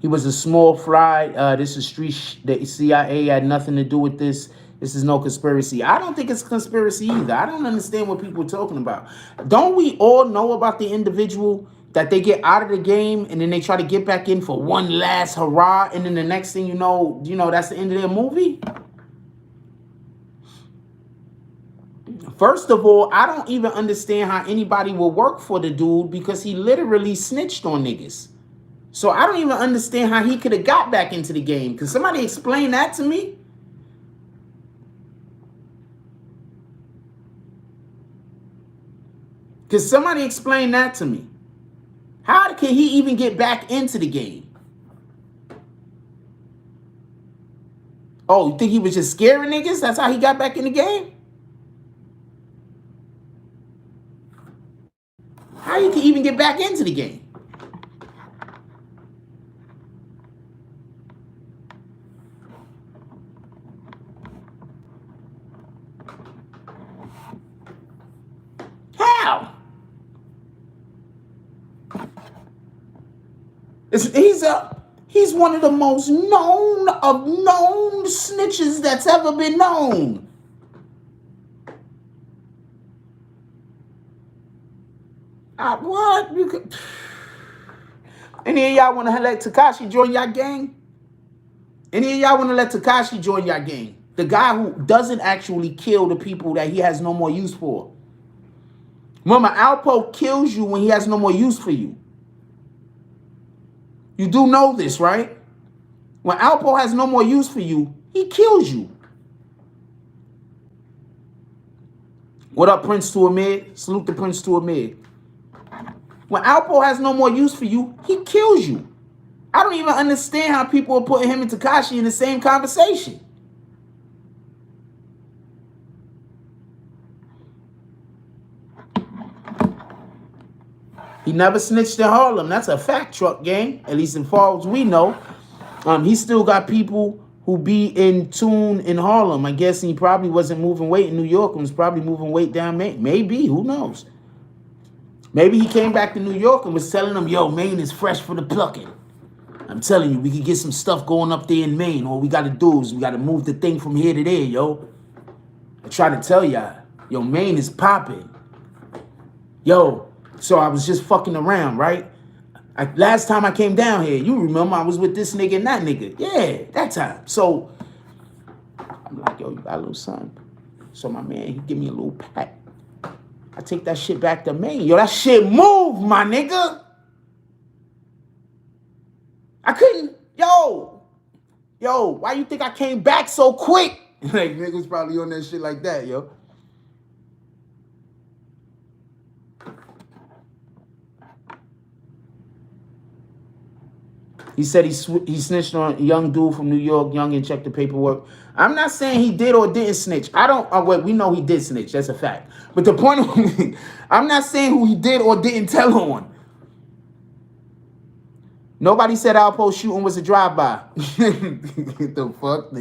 He was a small fry. This is street. The CIA had nothing to do with this. This is no conspiracy. I don't think it's a conspiracy either. I don't understand what people are talking about. Don't we all know about the individual that they get out of the game and then they try to get back in for one last hurrah, and then the next thing you know, that's the end of their movie? First of all, I don't even understand how anybody will work for the dude because he literally snitched on niggas. So I don't even understand how he could have got back into the game. Can somebody explain that to me? Can somebody explain that to me? How can he even get back into the game? Oh, you think he was just scaring niggas? That's how he got back in the game? How you can even get back into the game? How? He's a... He's one of the most known of known snitches that's ever been known. What? You could... Any of y'all want to let Tekashi join y'all gang? Any of y'all want to let Tekashi join y'all gang? The guy who doesn't actually kill the people that he has no more use for. Remember, Alpo kills you when he has no more use for you. You do know this, right? When Alpo has no more use for you, he kills you. What up, Prince to Amid? Salute the Prince to Amid. When Alpo has no more use for you, he kills you. I don't even understand how people are putting him and Tekashi in the same conversation. He never snitched in Harlem. That's a fact, Truck Gang. At least as far as we know. He still got people who be in tune in Harlem. I guess he probably wasn't moving weight in New York and was probably moving weight down Maine. Maybe, who knows? Maybe he came back to New York and was telling them, yo, Maine is fresh for the plucking. I'm telling you, we could get some stuff going up there in Maine. All we got to do is we got to move the thing from here to there, yo. I try to tell y'all, yo, Maine is popping. Yo, so I was just fucking around, right? Last time I came down here, you remember I was with this nigga and that nigga. Yeah, that time. So I'm like, yo, you got a little son. So my man, he give me a little pat. I take that shit back to Maine. Yo, that shit moved, my nigga. I couldn't, yo, why you think I came back so quick? Like, niggas probably on that shit like that, yo. He said he snitched on a young dude from New York, young, and checked the paperwork. I'm not saying he did or didn't snitch. Wait, we know he did snitch. That's a fact. But the point of I'm not saying who he did or didn't tell on. Nobody said Alpo shooting was a drive-by. What the fuck?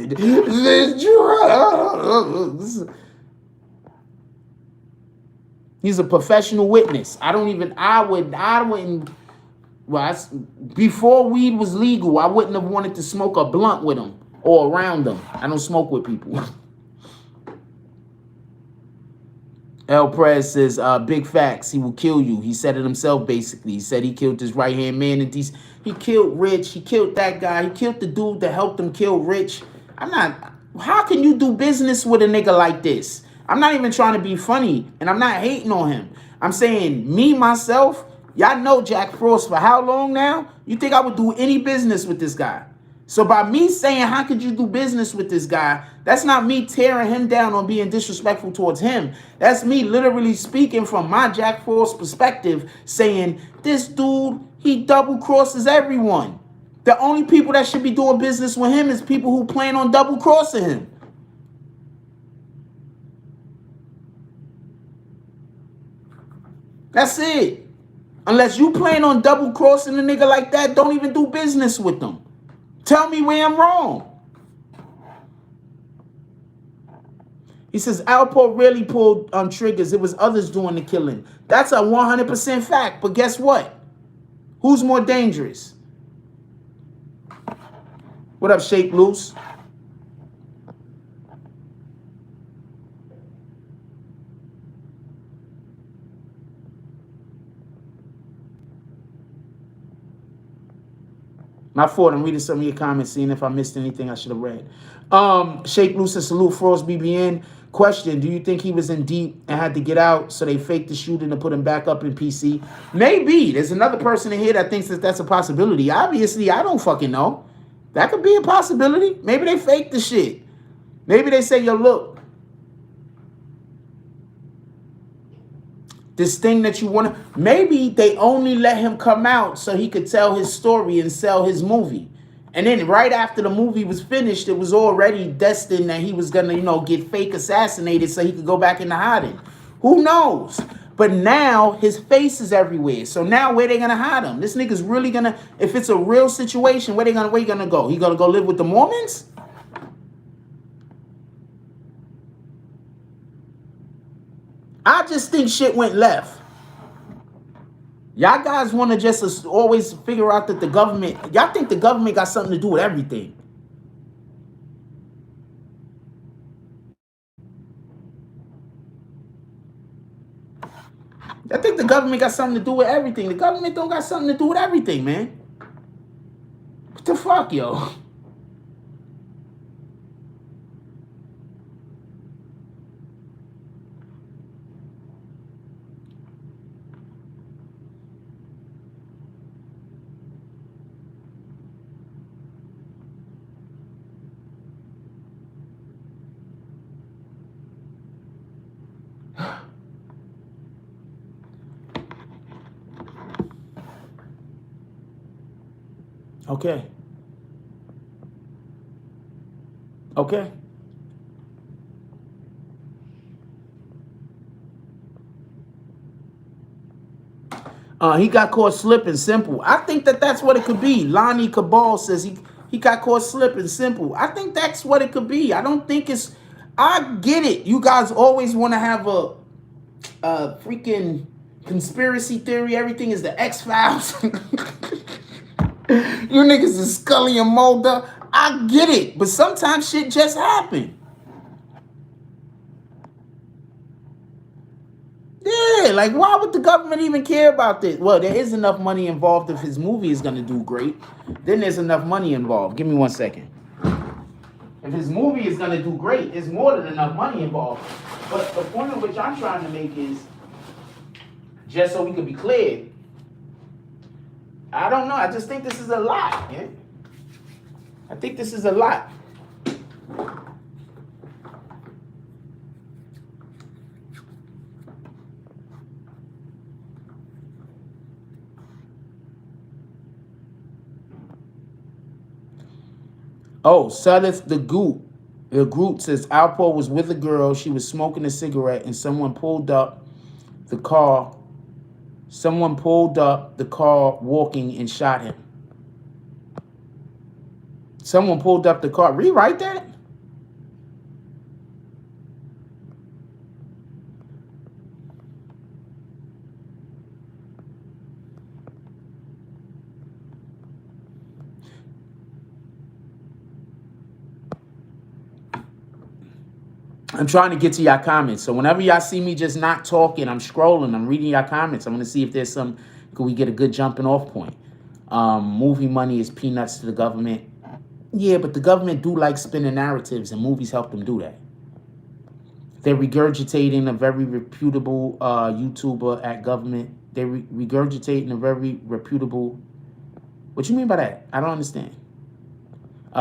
He's a professional witness. I wouldn't. Well, before weed was legal, I wouldn't have wanted to smoke a blunt with him or around him. I don't smoke with people. El Prez says, big facts. He will kill you. He said it himself, basically. He said he killed his right-hand man. He killed Rich. He killed that guy. He killed the dude that helped him kill Rich. How can you do business with a nigga like this? I'm not even trying to be funny, and I'm not hating on him. I'm saying, me, myself, y'all know Jack Frost for how long now? You think I would do any business with this guy? So by me saying, how could you do business with this guy? That's not me tearing him down or being disrespectful towards him. That's me literally speaking from my Jack Frost perspective, saying, this dude, he double crosses everyone. The only people that should be doing business with him is people who plan on double crossing him. That's it. Unless you plan on double crossing a nigga like that, don't even do business with them. Tell me where I'm wrong. He says, Alpo really pulled triggers. It was others doing the killing. That's a 100% fact. But guess what? Who's more dangerous? What up, Shape Loose? My fault. I'm reading some of your comments, seeing if I missed anything I should have read. Shake Loose and Salute Frost BBN. Question, do you think he was in deep and had to get out so they faked the shooting to put him back up in PC? Maybe. There's another person in here that thinks that that's a possibility. Obviously, I don't fucking know. That could be a possibility. Maybe they faked the shit. Maybe they say, yo, look, this thing that you want to, maybe they only let him come out so he could tell his story and sell his movie. And then right after the movie was finished, it was already destined that he was going to, get fake assassinated so he could go back into hiding. Who knows? But now his face is everywhere. So now where they going to hide him? This nigga's really going to, if it's a real situation, where he going to go? He going to go live with the Mormons? I just think shit went left. Y'all guys want to just always figure out that the government, y'all think the government got something to do with everything. I think the government got something to do with everything. The government don't got something to do with everything, man. What the fuck, yo? Okay. Okay. He got caught slipping. Simple. I think that that's what it could be. Lonnie Cabal says he got caught slipping. Simple. I think that's what it could be. I don't think it's. I get it. You guys always want to have a freaking conspiracy theory. Everything is the X-Files. You niggas is Scully and Mulder. I get it, but sometimes shit just happen. Yeah, like why would the government even care about this? Well, there is enough money involved if his movie is gonna do great. Then there's enough money involved. Give me 1 second. If his movie is gonna do great, there's more than enough money involved. But the point of which I'm trying to make is, just so we could be clear, I don't know. I just think this is a lot. Yeah? I think this is a lot. Oh, Sudeth the Groot says Alpo was with a girl. She was smoking a cigarette, and someone pulled up the car. Someone pulled up the car walking and shot him. Someone pulled up the car. Rewrite that. I'm trying to get to y'all comments. So whenever y'all see me just not talking, I'm scrolling, I'm reading y'all comments. I'm going to see if there's some, could we get a good jumping off point? Movie money is peanuts to the government. Yeah, but the government do like spinning narratives, and movies help them do that. They're regurgitating a very reputable YouTuber at government. They're regurgitating a very reputable... What you mean by that? I don't understand.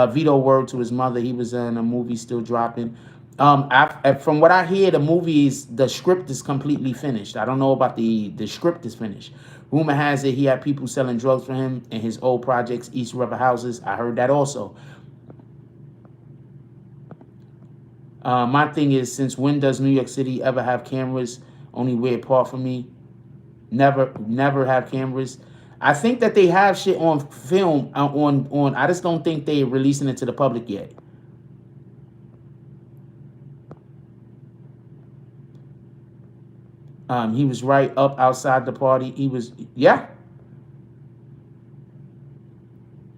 Vito word to his mother. He was in a movie still dropping. From what I hear, the script is completely finished. I don't know about the script is finished. Rumor has it he had people selling drugs for him in his old projects, East River Houses. I heard that also. My thing is, since when does New York City ever have cameras? Only weird part for me. Never have cameras. I think that they have shit on film on. I just don't think they're releasing it to the public yet. He was right up outside the party. He was, yeah.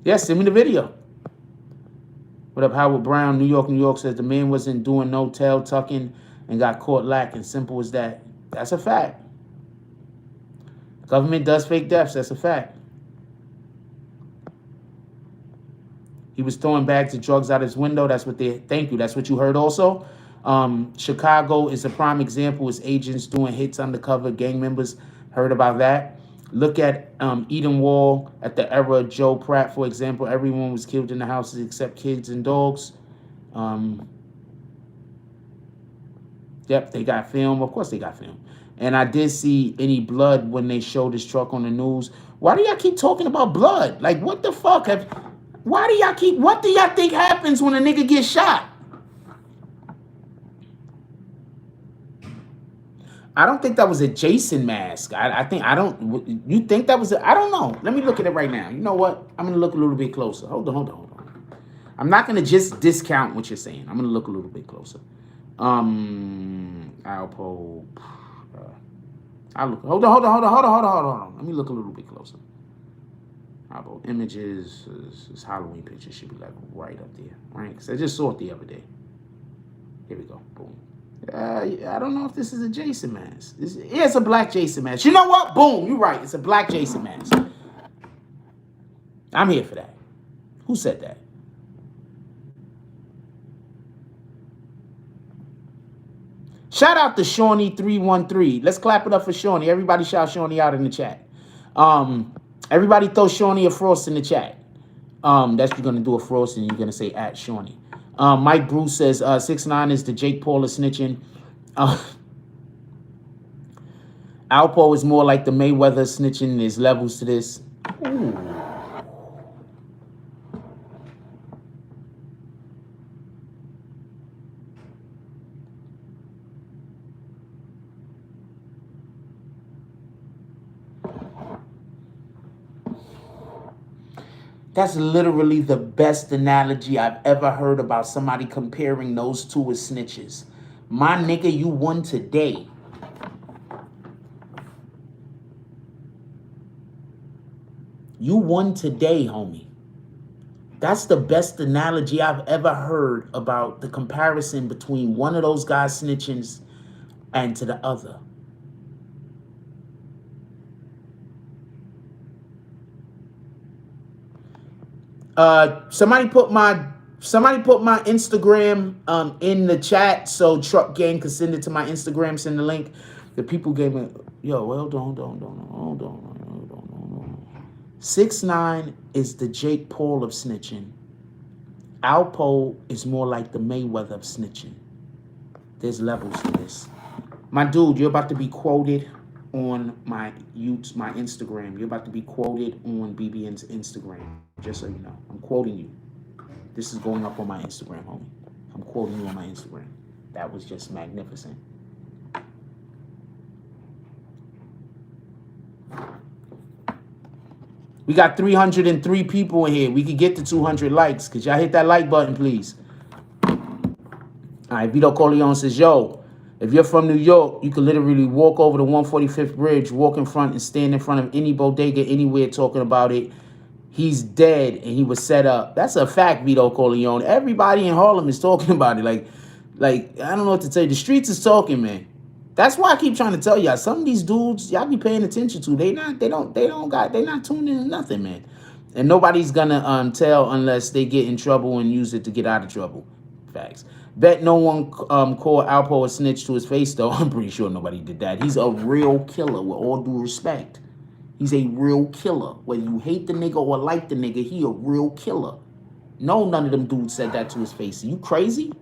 Yeah, send me the video. What up, Howard Brown? New York says the man wasn't doing no tail tucking and got caught lacking. Simple as that. That's a fact. Government does fake deaths. That's a fact. He was throwing bags of drugs out his window. That's what they, thank you. That's what you heard also. Chicago is a prime example. It's agents doing hits undercover. Gang members, heard about that. Look at Eden Wall at the era of Joe Pratt, for example. Everyone was killed in the houses except kids and dogs. Yep, they got film. Of course they got film. And I did see any blood when they showed his truck on the news. Why do y'all keep talking about blood? Like, what the fuck? Why do y'all keep... What do y'all think happens when a nigga gets shot? I don't think that was a Jason mask. I don't... You think that was I don't know. Let me look at it right now. You know what? I'm going to look a little bit closer. Hold on. I'm not going to just discount what you're saying. I'm going to look a little bit closer. Alpo... I look. Hold on. Let me look a little bit closer. How about images? This Halloween picture should be like right up there, right? Because I just saw it the other day. Here we go. Boom. I don't know if this is a Jason mask. Yeah, it's a black Jason mask. You know what? Boom. You're right. It's a black Jason mask. I'm here for that. Who said that? Shout out to Shawnee313. Let's clap it up for Shawnee. Everybody shout Shawnee out in the chat. Everybody throw Shawnee a frost in the chat. That's you're gonna do a frost and you're gonna say at Shawnee. Mike Bruce says 6ix9ine is the Jake Paul of snitching. Alpo is more like the Mayweather snitching. There's levels to this. Ooh. That's literally the best analogy I've ever heard about somebody comparing those two as snitches. My nigga, you won today. You won today, homie. That's the best analogy I've ever heard about the comparison between one of those guys snitching and to the other. Somebody put my Instagram in the chat so Truck Gang could send it to my Instagram. Send the link. The people gave me, yo, hold on. 6ix9ine is the Jake Paul of snitching. Alpo is more like the Mayweather of snitching. There's levels to this. My dude, you're about to be quoted on my Instagram. You're about to be quoted on BBN's Instagram. Just so you know, I'm quoting you. This is going up on my Instagram, homie. I'm quoting you on my Instagram. That was just magnificent. We got 303 people in here. We could get to 200 likes. Could y'all hit that like button, please? All right, Vito Corleone says, yo, if you're from New York, you could literally walk over the 145th Bridge, walk in front and stand in front of any bodega anywhere talking about it. He's dead and he was set up. That's a fact, Vito Corleone. Everybody in Harlem is talking about it. Like I don't know what to tell you. The streets is talking, man. That's why I keep trying to tell y'all. Some of these dudes, y'all be paying attention to. They not tuned in to nothing, man. And nobody's gonna tell unless they get in trouble and use it to get out of trouble. Facts. Bet no one called Alpo a snitch to his face, though. I'm pretty sure nobody did that. He's a real killer, with all due respect. He's a real killer. Whether you hate the nigga or like the nigga, he a real killer. No, none of them dudes said that to his face. Are you crazy?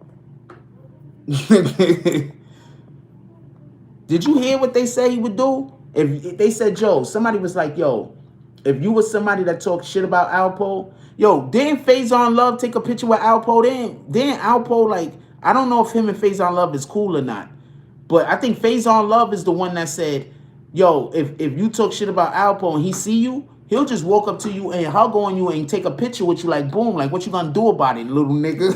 Did you hear what they say he would do? If they said, Joe, somebody was like, yo, if you was somebody that talked shit about Alpo, yo, didn't Faison Love take a picture with Alpo? Then Alpo, like, I don't know if him and Faison Love is cool or not. But I think Faison Love is the one that said, yo, if you talk shit about Alpo and he see you, he'll just walk up to you and hug on you and take a picture with you like, boom, like, what you gonna do about it, little nigga?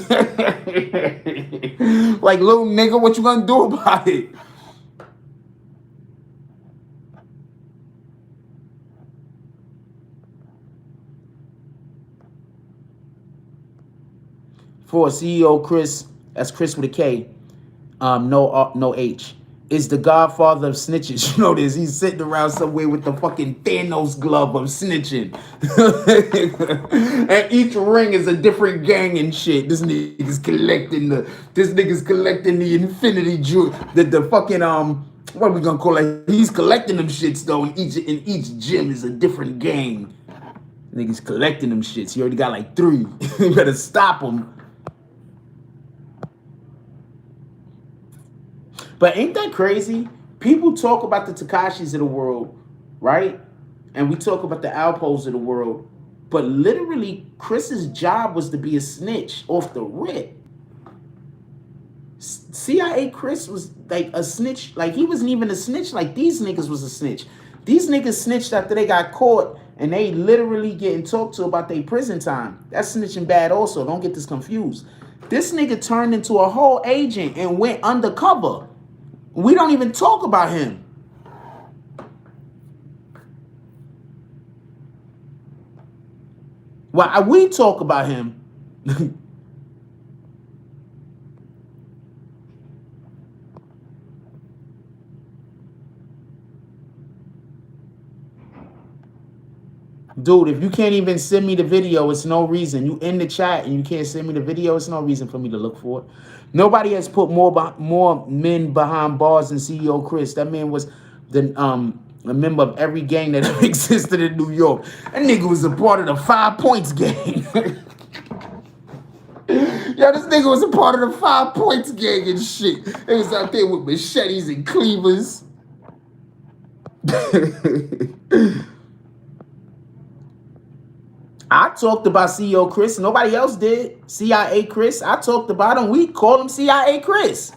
Like, little nigga, what you gonna do about it? For CEO Chris, that's Chris with a K, no H, is the godfather of snitches. You know this, he's sitting around somewhere with the fucking Thanos glove of snitching. And each ring is a different gang and shit. This nigga's collecting the infinity jewel, the fucking, what are we gonna call it? He's collecting them shits though, and each gym is a different gang. Niggas collecting them shits. He already got like 3. You better stop him. But ain't that crazy? People talk about the Tekashis of the world, right? And we talk about the Alpos of the world. But literally, Chris's job was to be a snitch off the rip. CIA Chris was like a snitch. Like, he wasn't even a snitch like these niggas was a snitch. These niggas snitched after they got caught and they literally getting talked to about their prison time. That's snitching bad also. Don't get this confused. This nigga turned into a whole agent and went undercover. We don't even talk about him. Well, we talk about him. Dude, if you can't even send me the video, it's no reason. You in the chat and you can't send me the video, it's no reason for me to look for it. Nobody has put more men behind bars than CEO Chris. That man was a member of every gang that ever existed in New York. That nigga was a part of the 5 Points gang. Yo, this nigga was a part of the 5 Points gang and shit. They was out there with machetes and cleavers. I talked about CEO Chris. Nobody else did. CIA Chris. I talked about him. We call him CIA Chris.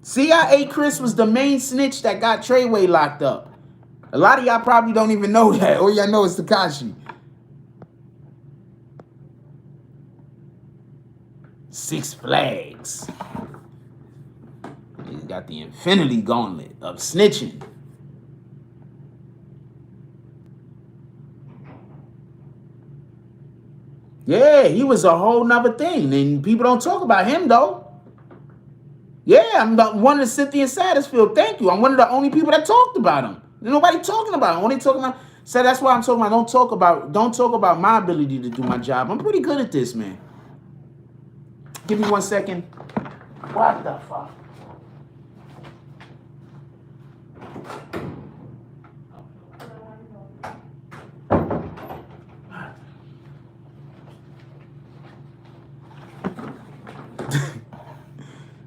CIA Chris was the main snitch that got Treyway locked up. A lot of y'all probably don't even know that. All y'all know is Tekashi. Six Flags. He got the infinity gauntlet of snitching. Yeah, he was a whole nother thing. And people don't talk about him, though. Yeah, I'm one of the Cynthia Satterfield. Thank you. I'm one of the only people that talked about him. Nobody talking about him. Only talking about. So that's why I'm talking about. Don't talk about my ability to do my job. I'm pretty good at this, man. Give me 1 second. What the fuck?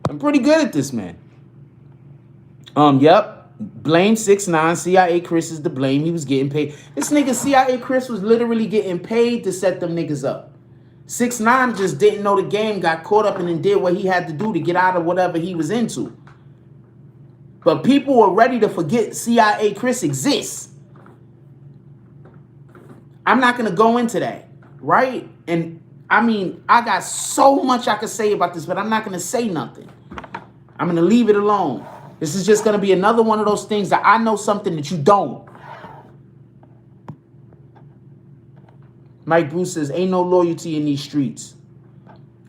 I'm pretty good at this, man. Yep. Blame 6ix9ine. CIA Chris is to blame. He was getting paid. This nigga CIA Chris was literally getting paid to set them niggas up. 6ix9ine just didn't know the game, got caught up and then did what he had to do to get out of whatever he was into. But people were ready to forget CIA Chris exists. I'm not going to go into that, right? And I mean, I got so much I could say about this, but I'm not going to say nothing. I'm going to leave it alone. This is just going to be another one of those things that I know something that you don't. Mike Bruce says, ain't no loyalty in these streets.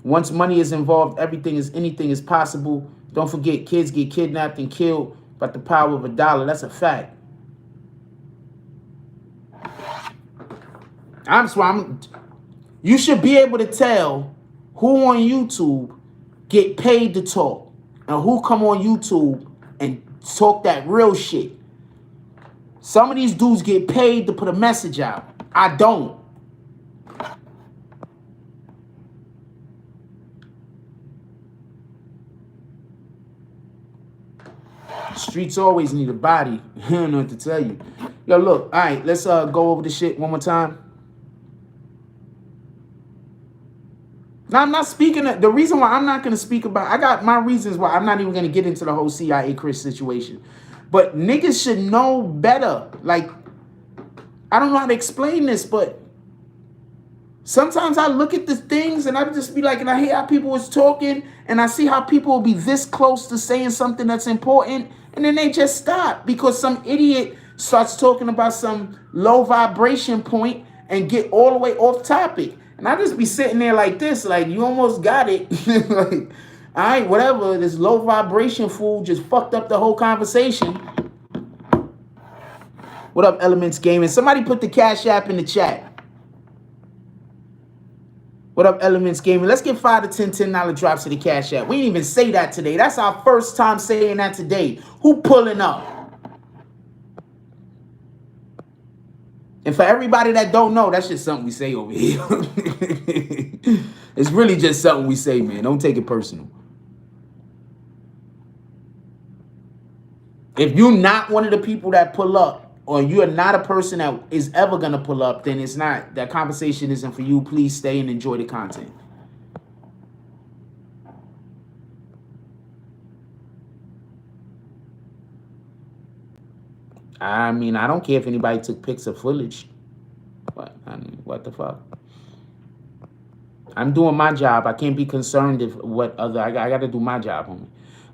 Once money is involved, anything is possible. Don't forget, kids get kidnapped and killed by the power of $1. That's a fact. You should be able to tell who on YouTube get paid to talk and who come on YouTube and talk that real shit. Some of these dudes get paid to put a message out. I don't. Streets always need a body. I don't know what to tell you. Yo, look. All right, let's go over the shit one more time. Now, I'm not speaking. The reason why I'm not going to speak about, I got my reasons why I'm not even going to get into the whole CIA Chris situation. But niggas should know better. Like, I don't know how to explain this, but sometimes I look at the things and I just be like, and I hear how people is talking and I see how people will be this close to saying something that's important and then they just stop because some idiot starts talking about some low vibration point and get all the way off topic. And I just be sitting there like this, like, you almost got it. Like, all right, whatever. This low vibration fool just fucked up the whole conversation. What up, Elements Gaming? Somebody put the Cash App in the chat. What up, Elements Gaming? Let's get 5 to 10 $10 drops to the Cash App. We didn't even say that today. That's our first time saying that today. Who pulling up? And for everybody that don't know, that's just something we say over here. It's really just something we say, man. Don't take it personal. If you're not one of the people that pull up, or you're not a person that is ever going to pull up, then it's not, that conversation isn't for you. Please stay and enjoy the content. I mean, I don't care if anybody took pics of footage. What? I mean, what the fuck? I'm doing my job. I can't be concerned if what other. I got to do my job, homie.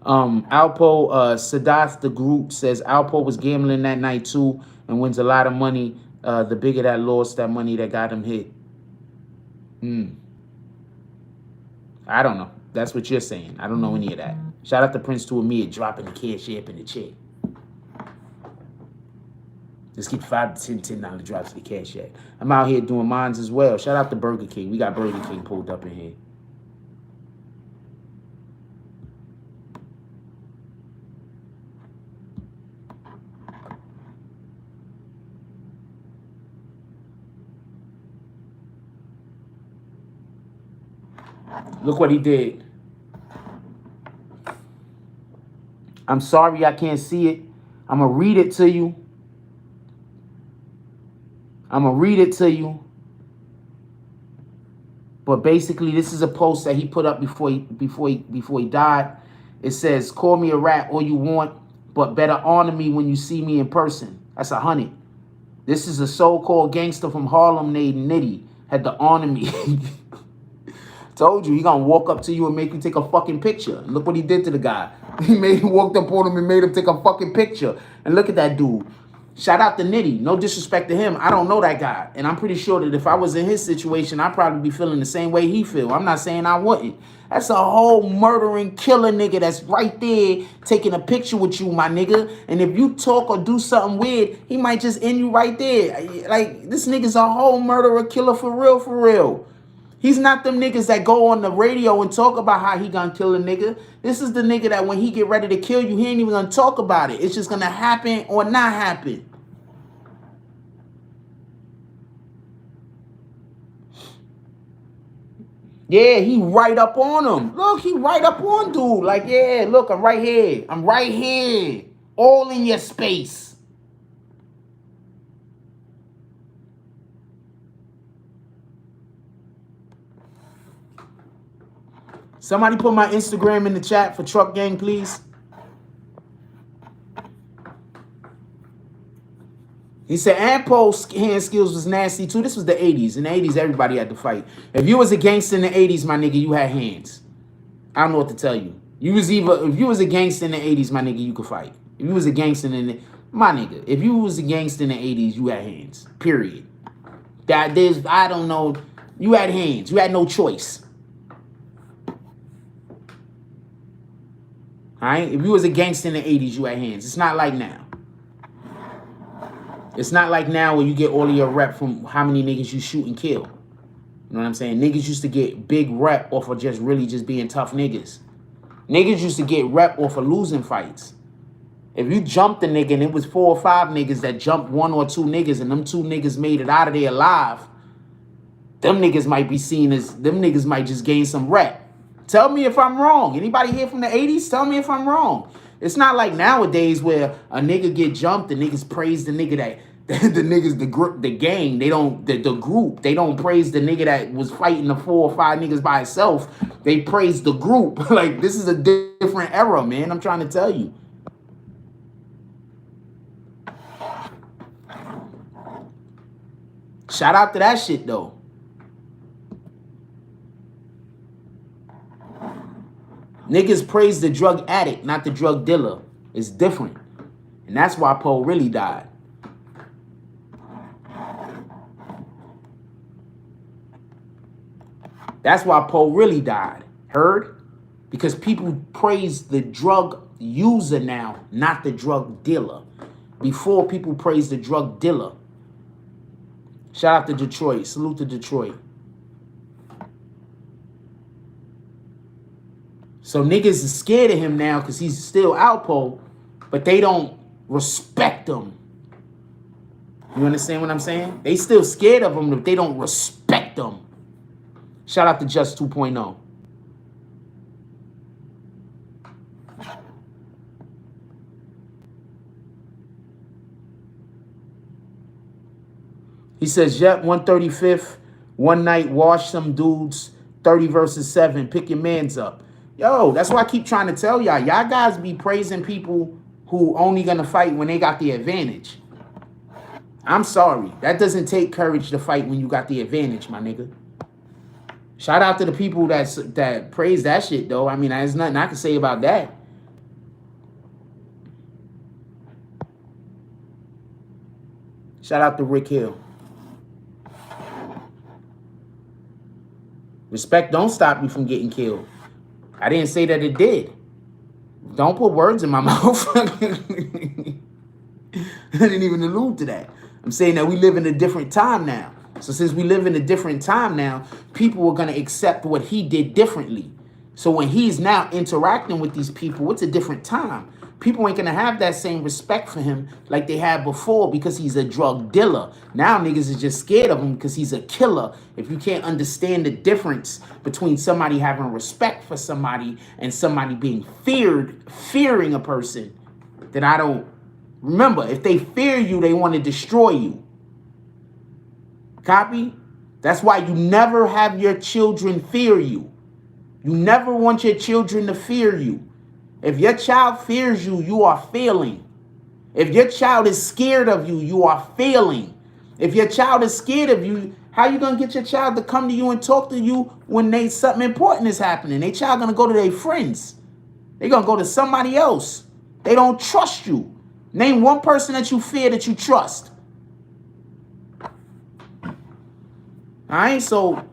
Alpo Sadath the group says Alpo was gambling that night too, and wins a lot of money, the bigger that loss, that money that got him hit. I don't know. That's what you're saying. I don't know any of that. Shout out to Prince to Amir dropping the cash app in the check. Let's get $5 to $10 drops to the cash app. I'm out here doing mines as well. Shout out to Burger King. We got Burger King pulled up in here. Look what he did. I'm sorry I can't see it. I'm going to read it to you. But basically, this is a post that he put up before he died. It says, "Call me a rat all you want, but better honor me when you see me in person." That's 100. This is a so-called gangster from Harlem named Nitty. Had to honor me. Told you, he gonna walk up to you and make you take a fucking picture. Look what he did to the guy. He walked up on him and made him take a fucking picture. And look at that dude. Shout out to Nitty. No disrespect to him. I don't know that guy. And I'm pretty sure that if I was in his situation, I'd probably be feeling the same way he feel. I'm not saying I wouldn't. That's a whole murdering killer nigga that's right there taking a picture with you, my nigga. And if you talk or do something weird, he might just end you right there. Like, this nigga's a whole murderer killer for real, for real. He's not them niggas that go on the radio and talk about how he gonna kill a nigga. This is the nigga that when he get ready to kill you, he ain't even gonna talk about it. It's just gonna happen or not happen. Yeah, he right up on him. Look, he right up on dude. Like, yeah, look, I'm right here. I'm right here. All in your space. Somebody put my Instagram in the chat for Truck Gang, please. He said, Alpo's hand skills was nasty too. This was the 80s. In the 80s, everybody had to fight. If you was a gangster in the 80s, my nigga, you had hands. I don't know what to tell you. If you was a gangster in the 80s, my nigga, you could fight. If you was a gangster in the, my nigga, if you was a gangster in the 80s, you had hands. Period. I don't know. You had hands. You had no choice. All right? If you was a gangster in the 80s, you had hands. It's not like now. It's not like now where you get all of your rep from how many niggas you shoot and kill. You know what I'm saying? Niggas used to get big rep off of just being tough niggas. Niggas used to get rep off of losing fights. If you jumped a nigga and it was 4 or 5 niggas that jumped 1 or 2 niggas and them 2 niggas made it out of there alive, them niggas might be seen as, them niggas might just gain some rep. Tell me if I'm wrong. Anybody here from the 80s? Tell me if I'm wrong. It's not like nowadays where a nigga get jumped, the niggas praise the nigga that, the niggas, the gang, they don't, the group, they don't praise the nigga that was fighting the 4 or 5 niggas by itself. They praise the group. Like, this is a different era, man. I'm trying to tell you. Shout out to that shit, though. Niggas praise the drug addict, not the drug dealer. It's different. And that's why Poe really died. That's why Poe really died. Heard? Because people praise the drug user now, not the drug dealer. Before, people praise the drug dealer. Shout out to Detroit. Salute to Detroit. So niggas is scared of him now because he's still Alpo, but they don't respect him. You understand what I'm saying? They still scared of him, but they don't respect him. Shout out to Just 2.0. He says, yep, 135th, one night, wash some dudes, 30 versus 7, pick your mans up. Yo, that's why I keep trying to tell y'all. Y'all guys be praising people who only gonna fight when they got the advantage. I'm sorry. That doesn't take courage to fight when you got the advantage, my nigga. Shout out to the people that praise that shit, though. I mean, there's nothing I can say about that. Shout out to Rick Hill. Respect don't stop you from getting killed. I didn't say that it did. Don't put words in my mouth. I didn't even allude to that. I'm saying that we live in a different time now. So since we live in a different time now, people are going to accept what he did differently. So when he's now interacting with these people, it's a different time. People ain't going to have that same respect for him like they had before because he's a drug dealer. Now niggas is just scared of him because he's a killer. If you can't understand the difference between somebody having respect for somebody and somebody being fearing a person, then I don't. Remember, if they fear you, they want to destroy you. Copy? That's why you never have your children fear you. You never want your children to fear you. If your child fears you, you are failing. If your child is scared of you, you are failing. If your child is scared of you, how you going to get your child to come to you and talk to you when something important is happening? Their child going to go to their friends. They're going to go to somebody else. They don't trust you. Name one person that you fear that you trust. All right, so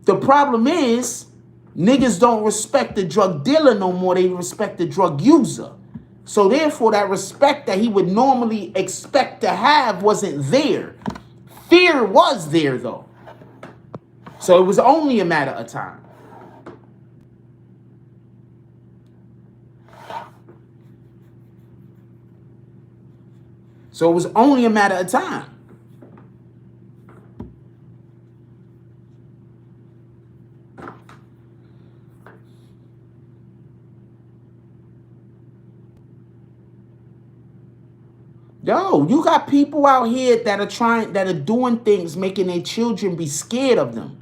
the problem is niggas don't respect the drug dealer no more. They respect the drug user. So therefore, that respect that he would normally expect to have wasn't there. Fear was there, though. So it was only a matter of time. So it was only a matter of time. Yo, you got people out here that are doing things, making their children be scared of them.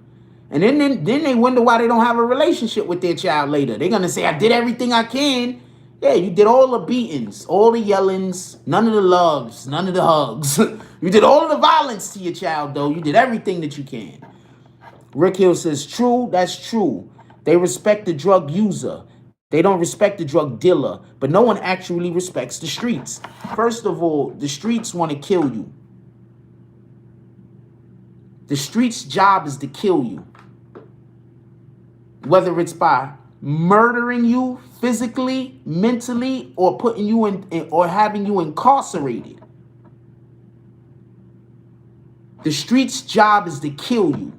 And then they wonder why they don't have a relationship with their child later. They're going to say, I did everything I can. Yeah, you did all the beatings, all the yellings, none of the loves, none of the hugs. You did all of the violence to your child, though. You did everything that you can. Rick Hill says, true, that's true. They respect the drug user. They don't respect the drug dealer, but no one actually respects the streets. First of all, the streets want to kill you. The streets' job is to kill you. Whether it's by murdering you physically, mentally, or putting you in or having you incarcerated. The streets' job is to kill you.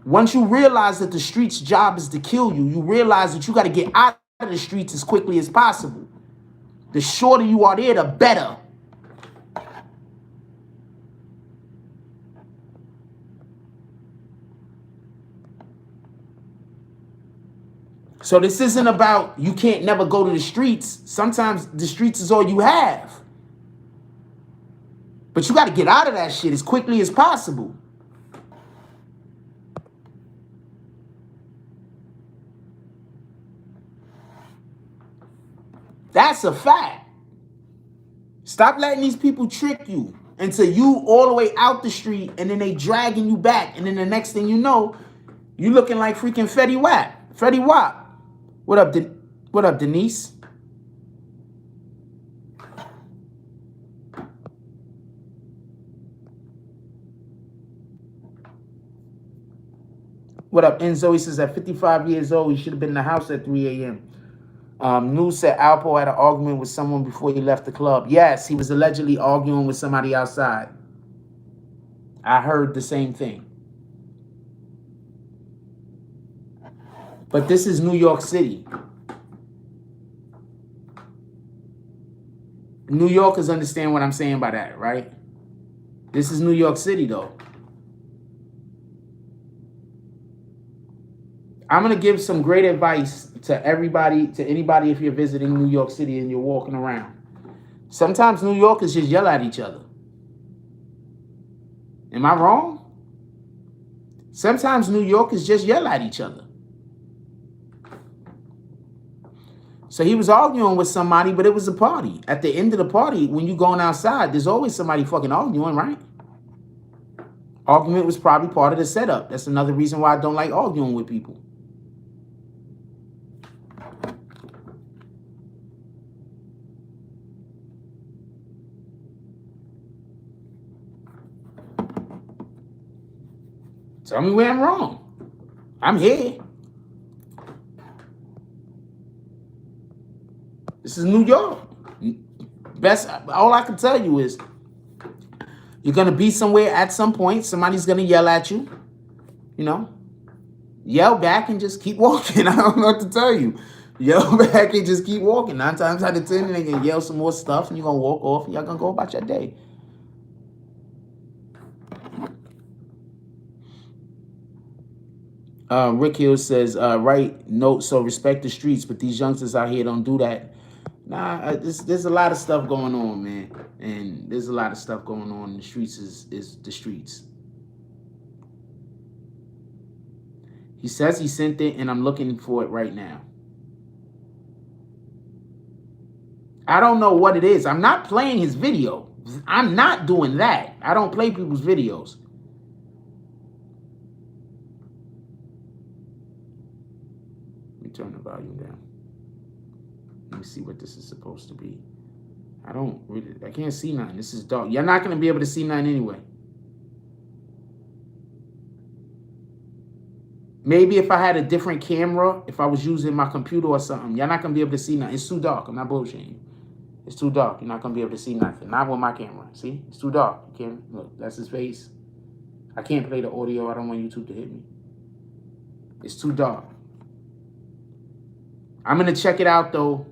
Once you realize that the streets' job is to kill you, you realize that you got to get out of the streets as quickly as possible. The shorter you are there, the better. So this isn't about you can't never go to the streets. Sometimes the streets is all you have. But you got to get out of that shit as quickly as possible. That's a fact. Stop letting these people trick you into you all the way out the street, and then they dragging you back. And then the next thing you know, you looking like freaking Fetty Wap. Fetty Wap. What up, what up, Denise? What up, Enzo? He says at 55 years old, he should have been in the house at 3 a.m. News said Alpo had an argument with someone before he left the club. Yes, he was allegedly arguing with somebody outside. I heard the same thing. But this is New York City. New Yorkers understand what I'm saying by that, right? This is New York City, though. I'm going to give some great advice to everybody, to anybody if you're visiting New York City and you're walking around. Sometimes New Yorkers just yell at each other. Am I wrong? Sometimes New Yorkers just yell at each other. So he was arguing with somebody, but it was a party. At the end of the party, when you're going outside, there's always somebody fucking arguing, right? Argument was probably part of the setup. That's another reason why I don't like arguing with people. Tell me where I'm wrong. I'm here. This is New York. Best. All I can tell you is you're going to be somewhere at some point. Somebody's going to yell at you. You know, yell back and just keep walking. I don't know what to tell you. Yell back and just keep walking. 9 times out of 10, they can yell some more stuff and you're going to walk off and y'all going to go about your day. Rick Hill says, write notes, so respect the streets, but these youngsters out here don't do that. Nah, there's a lot of stuff going on, man. And there's a lot of stuff going on. The streets is the streets. He says he sent it, and I'm looking for it right now. I don't know what it is. I'm not playing his video. I'm not doing that. I don't play people's videos. Let me turn the volume down. Let me see what this is supposed to be. I can't see nothing. This is dark. You're not going to be able to see nothing anyway. Maybe if I had a different camera, if I was using my computer or something, you're not going to be able to see nothing. It's too dark. I'm not bullshitting you. It's too dark. You're not going to be able to see nothing. Not with my camera. See? It's too dark. You can't, look, that's his face. I can't play the audio. I don't want YouTube to hit me. It's too dark. I'm going to check it out, though.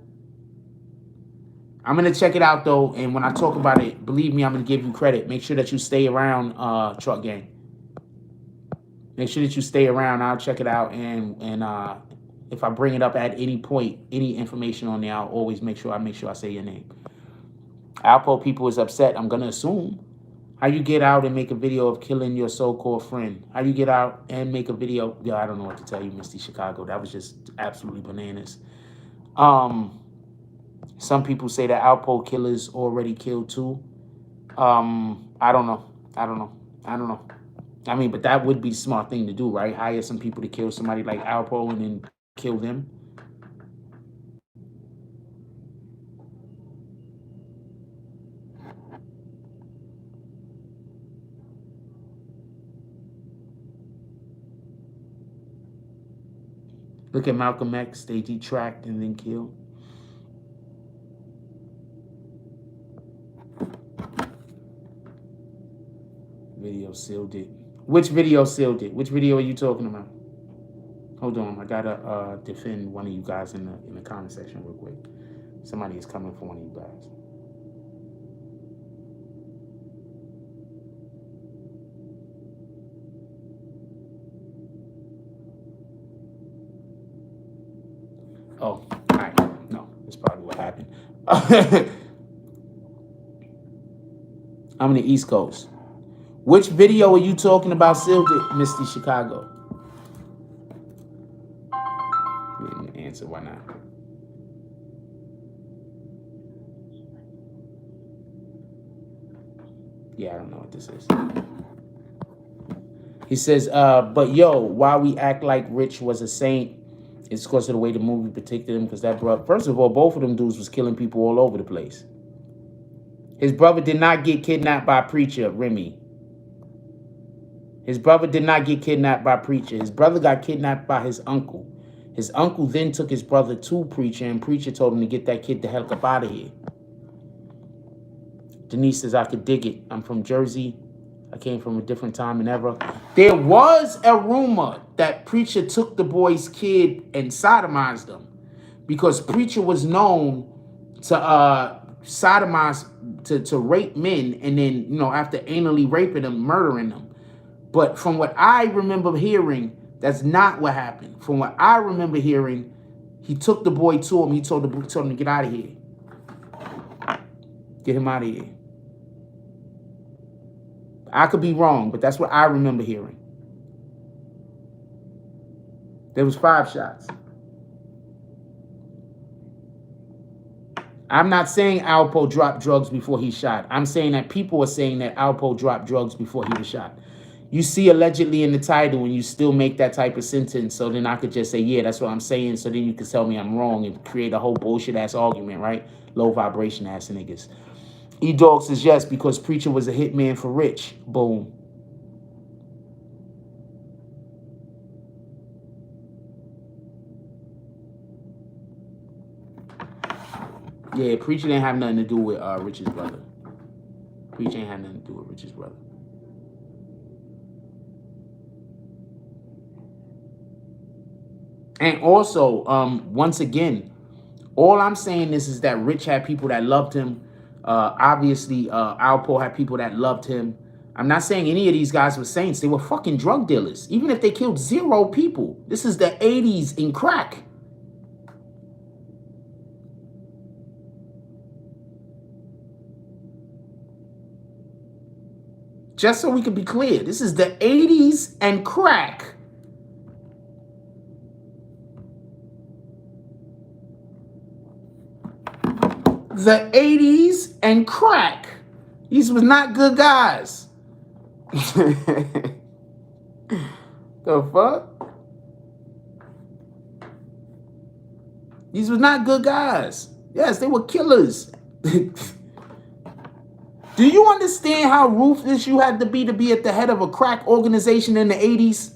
And when I talk about it, believe me, I'm going to give you credit. Make sure that you stay around, Truck Gang. Make sure that you stay around. I'll check it out. And if I bring it up at any point, any information on there, I'll always make sure I say your name. Alpo people is upset. I'm going to assume. How you get out and make a video of killing your so-called friend? How you get out and make a video? Yeah, I don't know what to tell you, Misty Chicago. That was just absolutely bananas. Some people say that Alpo killers already killed too. I don't know. I mean, but that would be the smart thing to do, right? Hire some people to kill somebody like Alpo and then kill them. Look at Malcolm X. They detract and then kill. Video sealed it. Which video sealed it? Which video are you talking about? Hold on, I gotta defend one of you guys in the comment section real quick. Somebody is coming for one of you guys. Oh, all right. No, that's probably what happened. I'm in the East Coast. Which video are you talking about sealed it, Misty Chicago? We didn't answer, why not? Yeah, I don't know what this is. He says, but yo, why we act like Rich was a saint? It's because of the way the movie depicted him, because that brother, first of all, both of them dudes was killing people all over the place. His brother did not get kidnapped by Preacher, Remy. His brother did not get kidnapped by Preacher. His brother got kidnapped by his uncle. His uncle then took his brother to Preacher, and Preacher told him to get that kid the heck up out of here. Denise says, I could dig it. I'm from Jersey. I came from a different time and era. There was a rumor that Preacher took the boy's kid and sodomized them, because Preacher was known to sodomize, to rape men, and then, you know, after anally raping them, murdering them. But from what I remember hearing, that's not what happened. From what I remember hearing, he took the boy to him. He told him to get out of here. Get him out of here. I could be wrong, but that's what I remember hearing. There was 5 shots. I'm not saying Alpo dropped drugs before he shot. I'm saying that people are saying that Alpo dropped drugs before he was shot. You see allegedly in the title and you still make that type of sentence, so then I could just say, yeah, that's what I'm saying, so then you can tell me I'm wrong and create a whole bullshit-ass argument, right? Low vibration-ass niggas. E-Dog says yes, because Preacher was a hitman for Rich. Boom. Yeah, Preacher didn't have nothing to do with Rich's brother. Preacher ain't had nothing to do with Rich's brother. And also, once again, all I'm saying is that Rich had people that loved him. Obviously, Alpo had people that loved him. I'm not saying any of these guys were saints. They were fucking drug dealers. Even if they killed 0 people. This is the 80s in crack. Just so we can be clear, this is the 80s and crack. The 80s and crack. These was not good guys. The fuck? These was not good guys. Yes, they were killers. Do you understand how ruthless you had to be at the head of a crack organization in the 80s?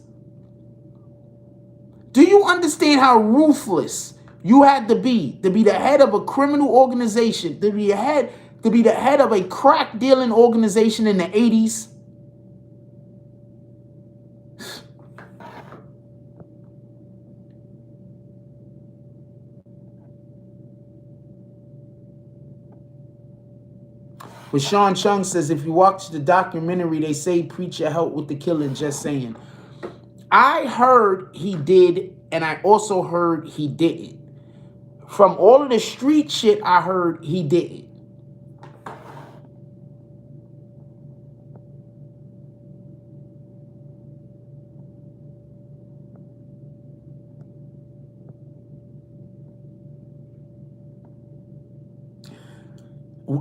Do you understand how ruthless you had to be the head of a criminal organization, to be the head of a crack dealing organization in the 80s? But Sean Chung says, if you watch the documentary, they say Preacher helped with the killing. Just saying. I heard he did, and I also heard he didn't. From all of the street shit I heard, he didn't.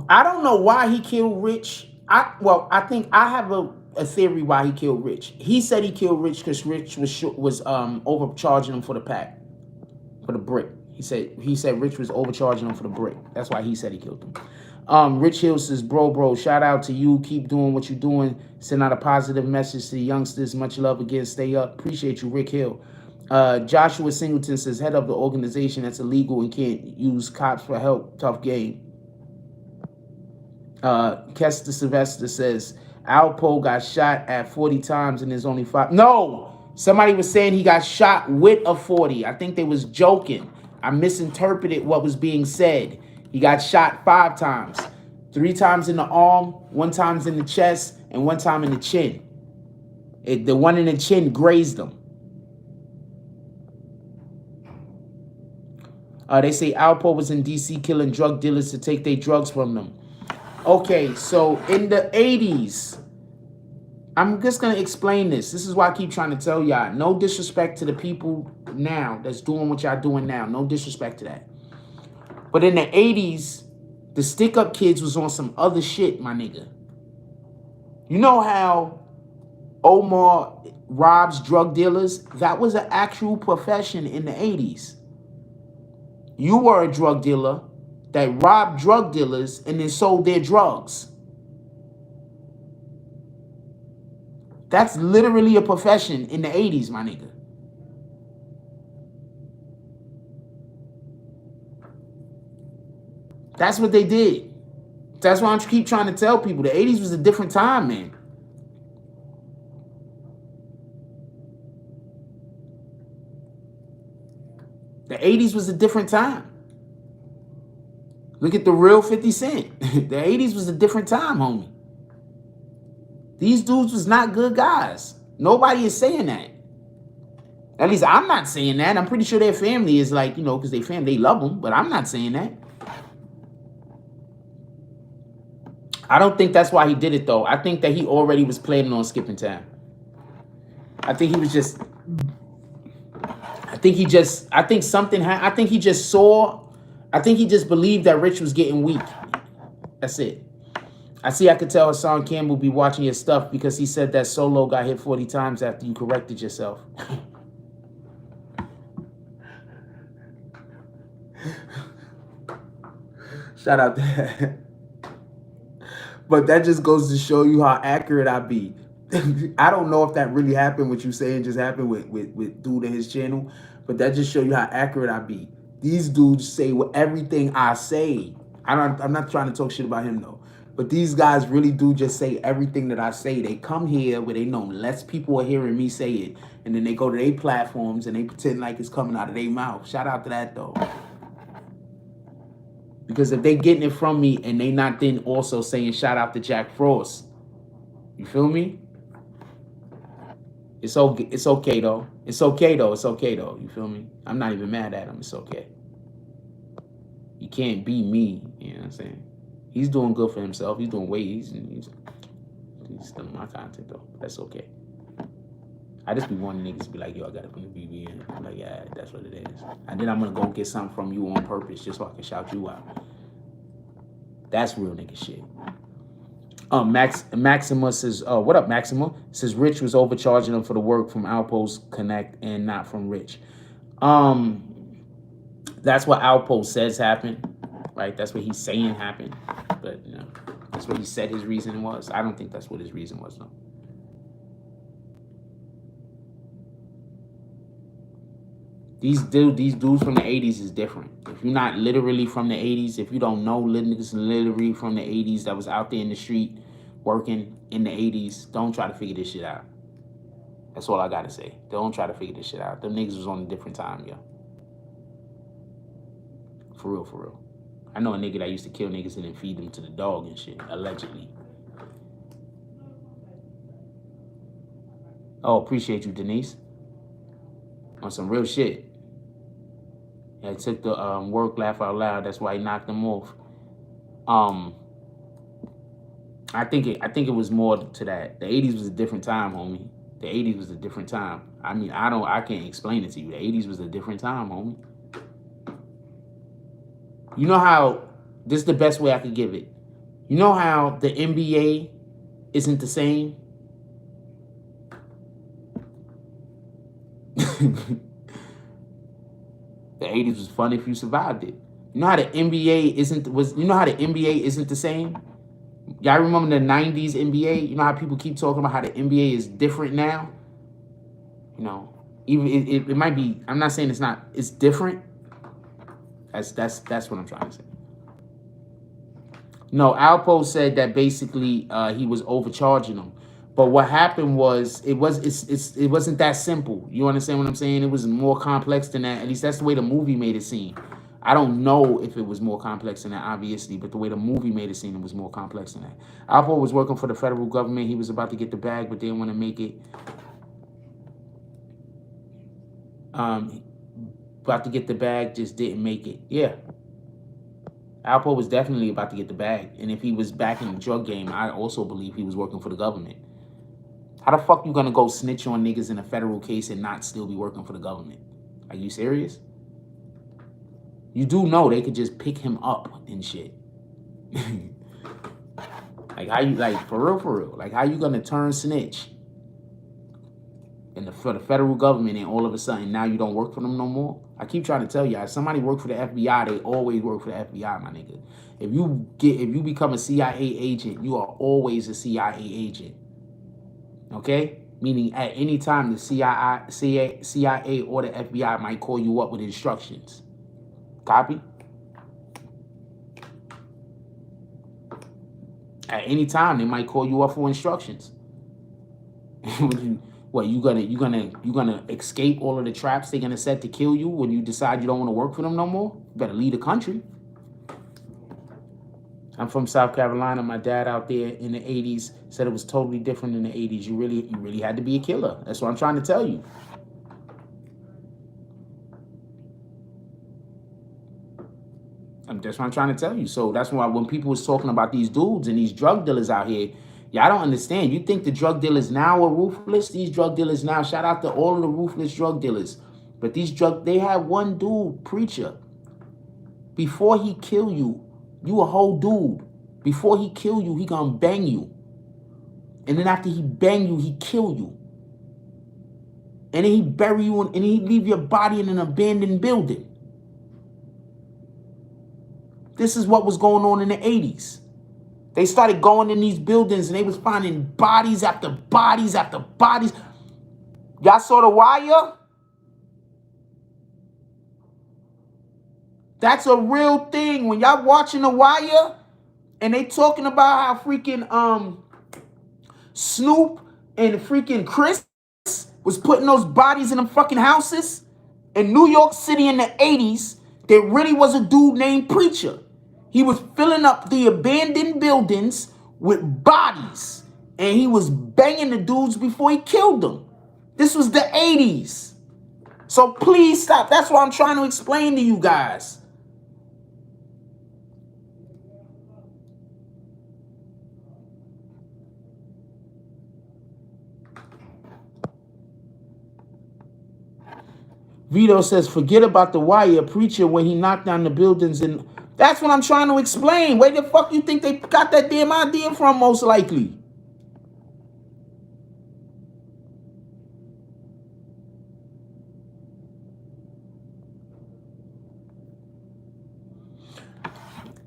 I don't know why he killed Rich. I think I have a theory why he killed Rich. He said he killed Rich because Rich was overcharging him for the pack, for the brick. He said Rich was overcharging him for the brick. That's why he said he killed him. Rich Hill says, bro, shout out to you. Keep doing what you're doing. Send out a positive message to the youngsters. Much love again. Stay up. Appreciate you, Rick Hill. Joshua Singleton says, head of the organization that's illegal and can't use cops for help. Tough game. Kester Sylvester says, Alpo got shot at 40 times and there's only 5. No! Somebody was saying he got shot with a 40. I think they was joking. I misinterpreted what was being said. He got shot 5 times. 3 times in the arm, 1 time in the chest, and 1 time in the chin. The one in the chin grazed him. They say Alpo was in D.C. killing drug dealers to take their drugs from them. Okay, so in the 80s, I'm just going to explain this. This is why I keep trying to tell y'all. No disrespect to the people now that's doing what y'all doing now. No disrespect to that. But in the 80s, the stick-up kids was on some other shit, my nigga. You know how Omar robs drug dealers? That was an actual profession in the 80s. You were a drug dealer that robbed drug dealers and then sold their drugs. That's literally a profession in the 80s, my nigga. That's what they did. That's why I keep trying to tell people the 80s was a different time, man. The 80s was a different time. Look at the real 50 Cent. The 80s was a different time, homie. These dudes was not good guys. Nobody is saying that. At least I'm not saying that. I'm pretty sure their family is like, you know, because they family, they love them. But I'm not saying that. I don't think that's why he did it, though. I think that he already was planning on skipping town. I think he was just... I think he just believed that Rich was getting weak. That's it. I could tell Hassan Campbell be watching your stuff because he said that Solo got hit 40 times after you corrected yourself. Shout out to that. But that just goes to show you how accurate I be. I don't know if that really happened, what you saying just happened with dude and his channel, but that just show you how accurate I be. These dudes say everything I say. I'm not trying to talk shit about him though. But these guys really do just say everything that I say. They come here where they know less people are hearing me say it, and then they go to their platforms and they pretend like it's coming out of their mouth. Shout out to that though. Because if they getting it from me and they not then also saying shout out to Jack Frost, you feel me? It's okay. It's okay though. It's okay though. It's okay though. You feel me? I'm not even mad at him. It's okay. You can't be me. You know what I'm saying? He's doing good for himself. He's doing way. He's still my content though. That's okay. I just be wanting niggas to be like, yo, I got it from the BBN. I'm like, yeah, that's what it is. And then I'm gonna go get something from you on purpose just so I can shout you out. That's real nigga shit. Maxima says, what up, Maxima? Says Rich was overcharging him for the work from Alpo's Connect and not from Rich. That's what Alpo says happened, right? That's what he's saying happened. But, you know, that's what he said his reason was. I don't think that's what his reason was, though. These dudes from the 80s is different. If you're not literally from the 80s, if you don't know niggas literally from the 80s that was out there in the street working in the 80s, don't try to figure this shit out. That's all I gotta say. Don't try to figure this shit out. Them niggas was on a different time, yo. For real, for real. I know a nigga that used to kill niggas and then feed them to the dog and shit, allegedly. Oh, appreciate you, Denise. On some real shit. Yeah, I took the work laugh out loud. That's why he knocked them off. I think it was more to that. The 80s was a different time, homie. The 80s was a different time. I mean, I can't explain it to you. The 80s was a different time, homie. You know how, this is the best way I could give it. You know how the NBA isn't the same? The 80s was fun if you survived it. You know how the NBA isn't the same? Y'all remember the 90s NBA? You know how people keep talking about how the NBA is different now? You know, even it might be, I'm not saying it's not, it's different. That's what I'm trying to say. No, Alpo said that basically he was overcharging them. But what happened was it wasn't that simple. You understand what I'm saying? It was more complex than that. At least that's the way the movie made it seem. I don't know if it was more complex than that, obviously, but the way the movie made it seem, it was more complex than that. Alpo was working for the federal government. He was about to get the bag, but didn't want to make it. About to get the bag, just didn't make it. Yeah. Alpo was definitely about to get the bag. And if he was back in the drug game, I also believe he was working for the government. How the fuck you gonna go snitch on niggas in a federal case and not still be working for the government? Are you serious? You do know they could just pick him up and shit. Like how you, like for real, like how you gonna turn snitch for the federal government and all of a sudden now you don't work for them no more? I keep trying to tell you, if somebody work for the FBI, they always work for the FBI, my nigga. If you become a CIA agent, you are always a CIA agent. Okay? Meaning at any time the CIA or the FBI might call you up with instructions. Copy? At any time they might call you up for instructions. What, you gonna escape all of the traps they're gonna set to kill you when you decide you don't want to work for them no more? You better leave the country. I'm from South Carolina. My dad out there in the 80s said it was totally different in the 80s. You really had to be a killer. That's what I'm trying to tell you. That's what I'm trying to tell you. So that's why when people was talking about these dudes and these drug dealers out here, y'all don't understand. You think the drug dealers now are ruthless? These drug dealers now, shout out to all of the ruthless drug dealers. But they had one dude, preacher. Before he kill you, you a whole dude. Before he kill you, he gonna bang you. And then after he bang you, he kill you. And then he bury you and he leave your body in an abandoned building. This is what was going on in the 80s. They started going in these buildings and they was finding bodies after bodies after bodies. Y'all saw The Wire? That's a real thing. When y'all watching The Wire and they talking about how freaking Snoop and freaking Chris was putting those bodies in them fucking houses in New York City in the 80s, there really was a dude named Preacher. He was filling up the abandoned buildings with bodies, and he was banging the dudes before he killed them. This was the 80s. So please stop. That's what I'm trying to explain to you guys. Vito says, forget about The Wire. Preacher, when he knocked down the buildings. And that's what I'm trying to explain. Where the fuck you think they got that damn idea from, most likely?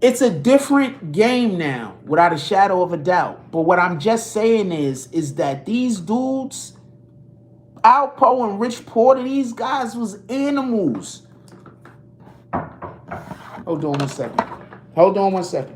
It's a different game now, without a shadow of a doubt. But what I'm just saying is that these dudes, Alpo and Rich Porter, these guys was animals. Hold on one second. Hold on one second.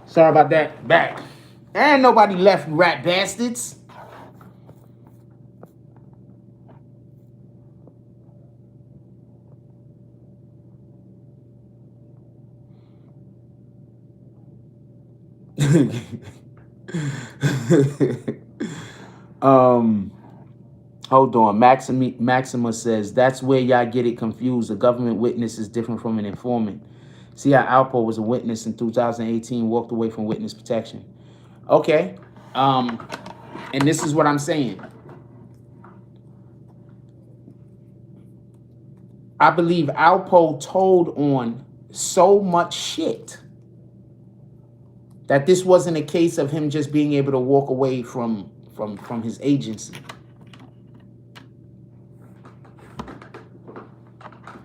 Sorry about that. Back. And nobody left, you rat bastards. Hold on. Maxima says, that's where y'all get it confused. A government witness is different from an informant. See how Alpo was a witness in 2018, walked away from witness protection. Okay. And this is what I'm saying. I believe Alpo told on so much shit that this wasn't a case of him just being able to walk away from his agency.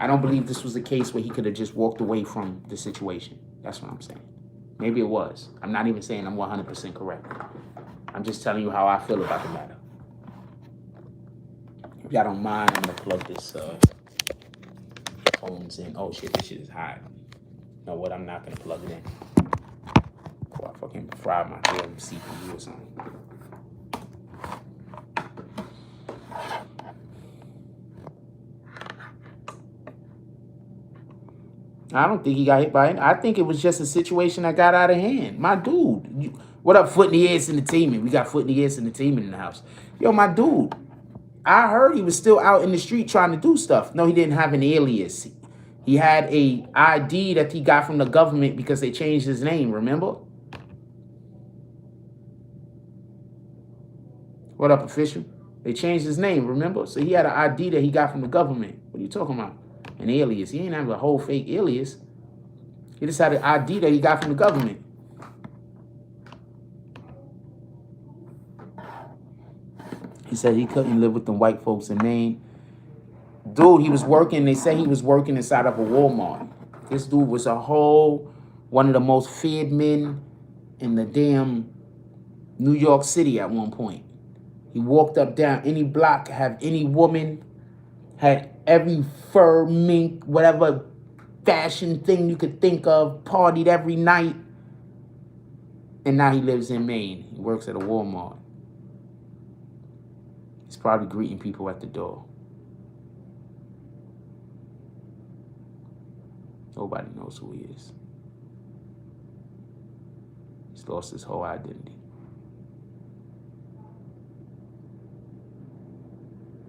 I don't believe this was a case where he could have just walked away from the situation. That's what I'm saying. Maybe it was. I'm not even saying I'm 100% correct. I'm just telling you how I feel about the matter. If y'all don't mind, I'm going to plug this phones in. Oh, shit, this shit is hot. You know what? I'm not going to plug it in. Before I fucking fry my damn CPU or something. I don't think he got hit by it. I think it was just a situation that got out of hand. My dude. What up, Foot in the Ass Entertainment? We got Foot in the Ass Entertainment in the house. Yo, my dude. I heard he was still out in the street trying to do stuff. No, he didn't have an alias. He had a ID that he got from the government because they changed his name, remember? What up, official? They changed his name, remember? So he had an ID that he got from the government. What are you talking about? An alias. He ain't have a whole fake alias. He just had an ID that he got from the government. He said he couldn't live with them white folks in Maine. Dude, he was working. They say he was working inside of a Walmart. This dude was one of the most feared men in the damn New York City at one point. He walked up down any block, have any woman, had every fur, mink, whatever fashion thing you could think of, partied every night. And now he lives in Maine. He works at a Walmart. He's probably greeting people at the door. Nobody knows who he is. He's lost his whole identity.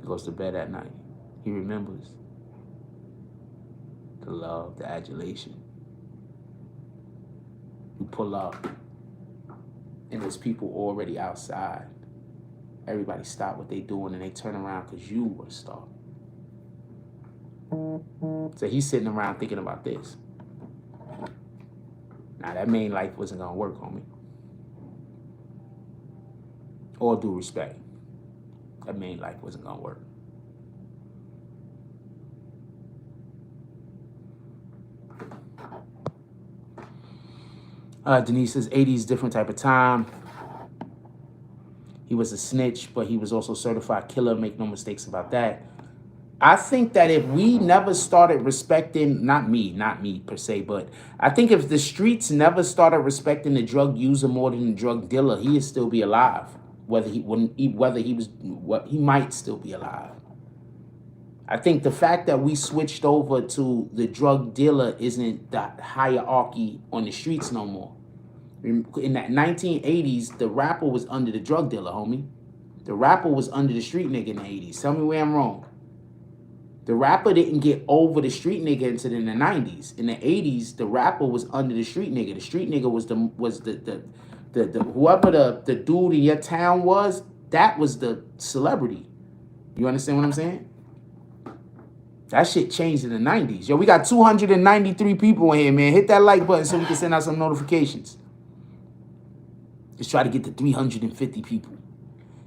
He goes to bed at night. He remembers the love, the adulation. You pull up, and there's people already outside. Everybody stop what they doing, and they turn around because you were a star. So he's sitting around thinking about this. Now, that main life wasn't going to work on me. All due respect, that main life wasn't going to work. Denise says, 80s, different type of time. He was a snitch, but he was also a certified killer. Make no mistakes about that. I think that if we never started respecting, not me per se, but I think if the streets never started respecting the drug user more than the drug dealer, he'd still be alive. He might still be alive. I think the fact that we switched over to the drug dealer isn't the hierarchy on the streets no more. In that 1980s, the rapper was under the drug dealer, homie. The rapper was under the street nigga in the 80s. Tell me where I'm wrong. The rapper didn't get over the street nigga until in the 90s. In the 80s, the rapper was under the street nigga. The street nigga was the whoever the dude in your town was, that was the celebrity. You understand what I'm saying? That shit changed in the 90s. Yo, we got 293 people in here, man. Hit that like button so we can send out some notifications. Let's try to get to 350 people.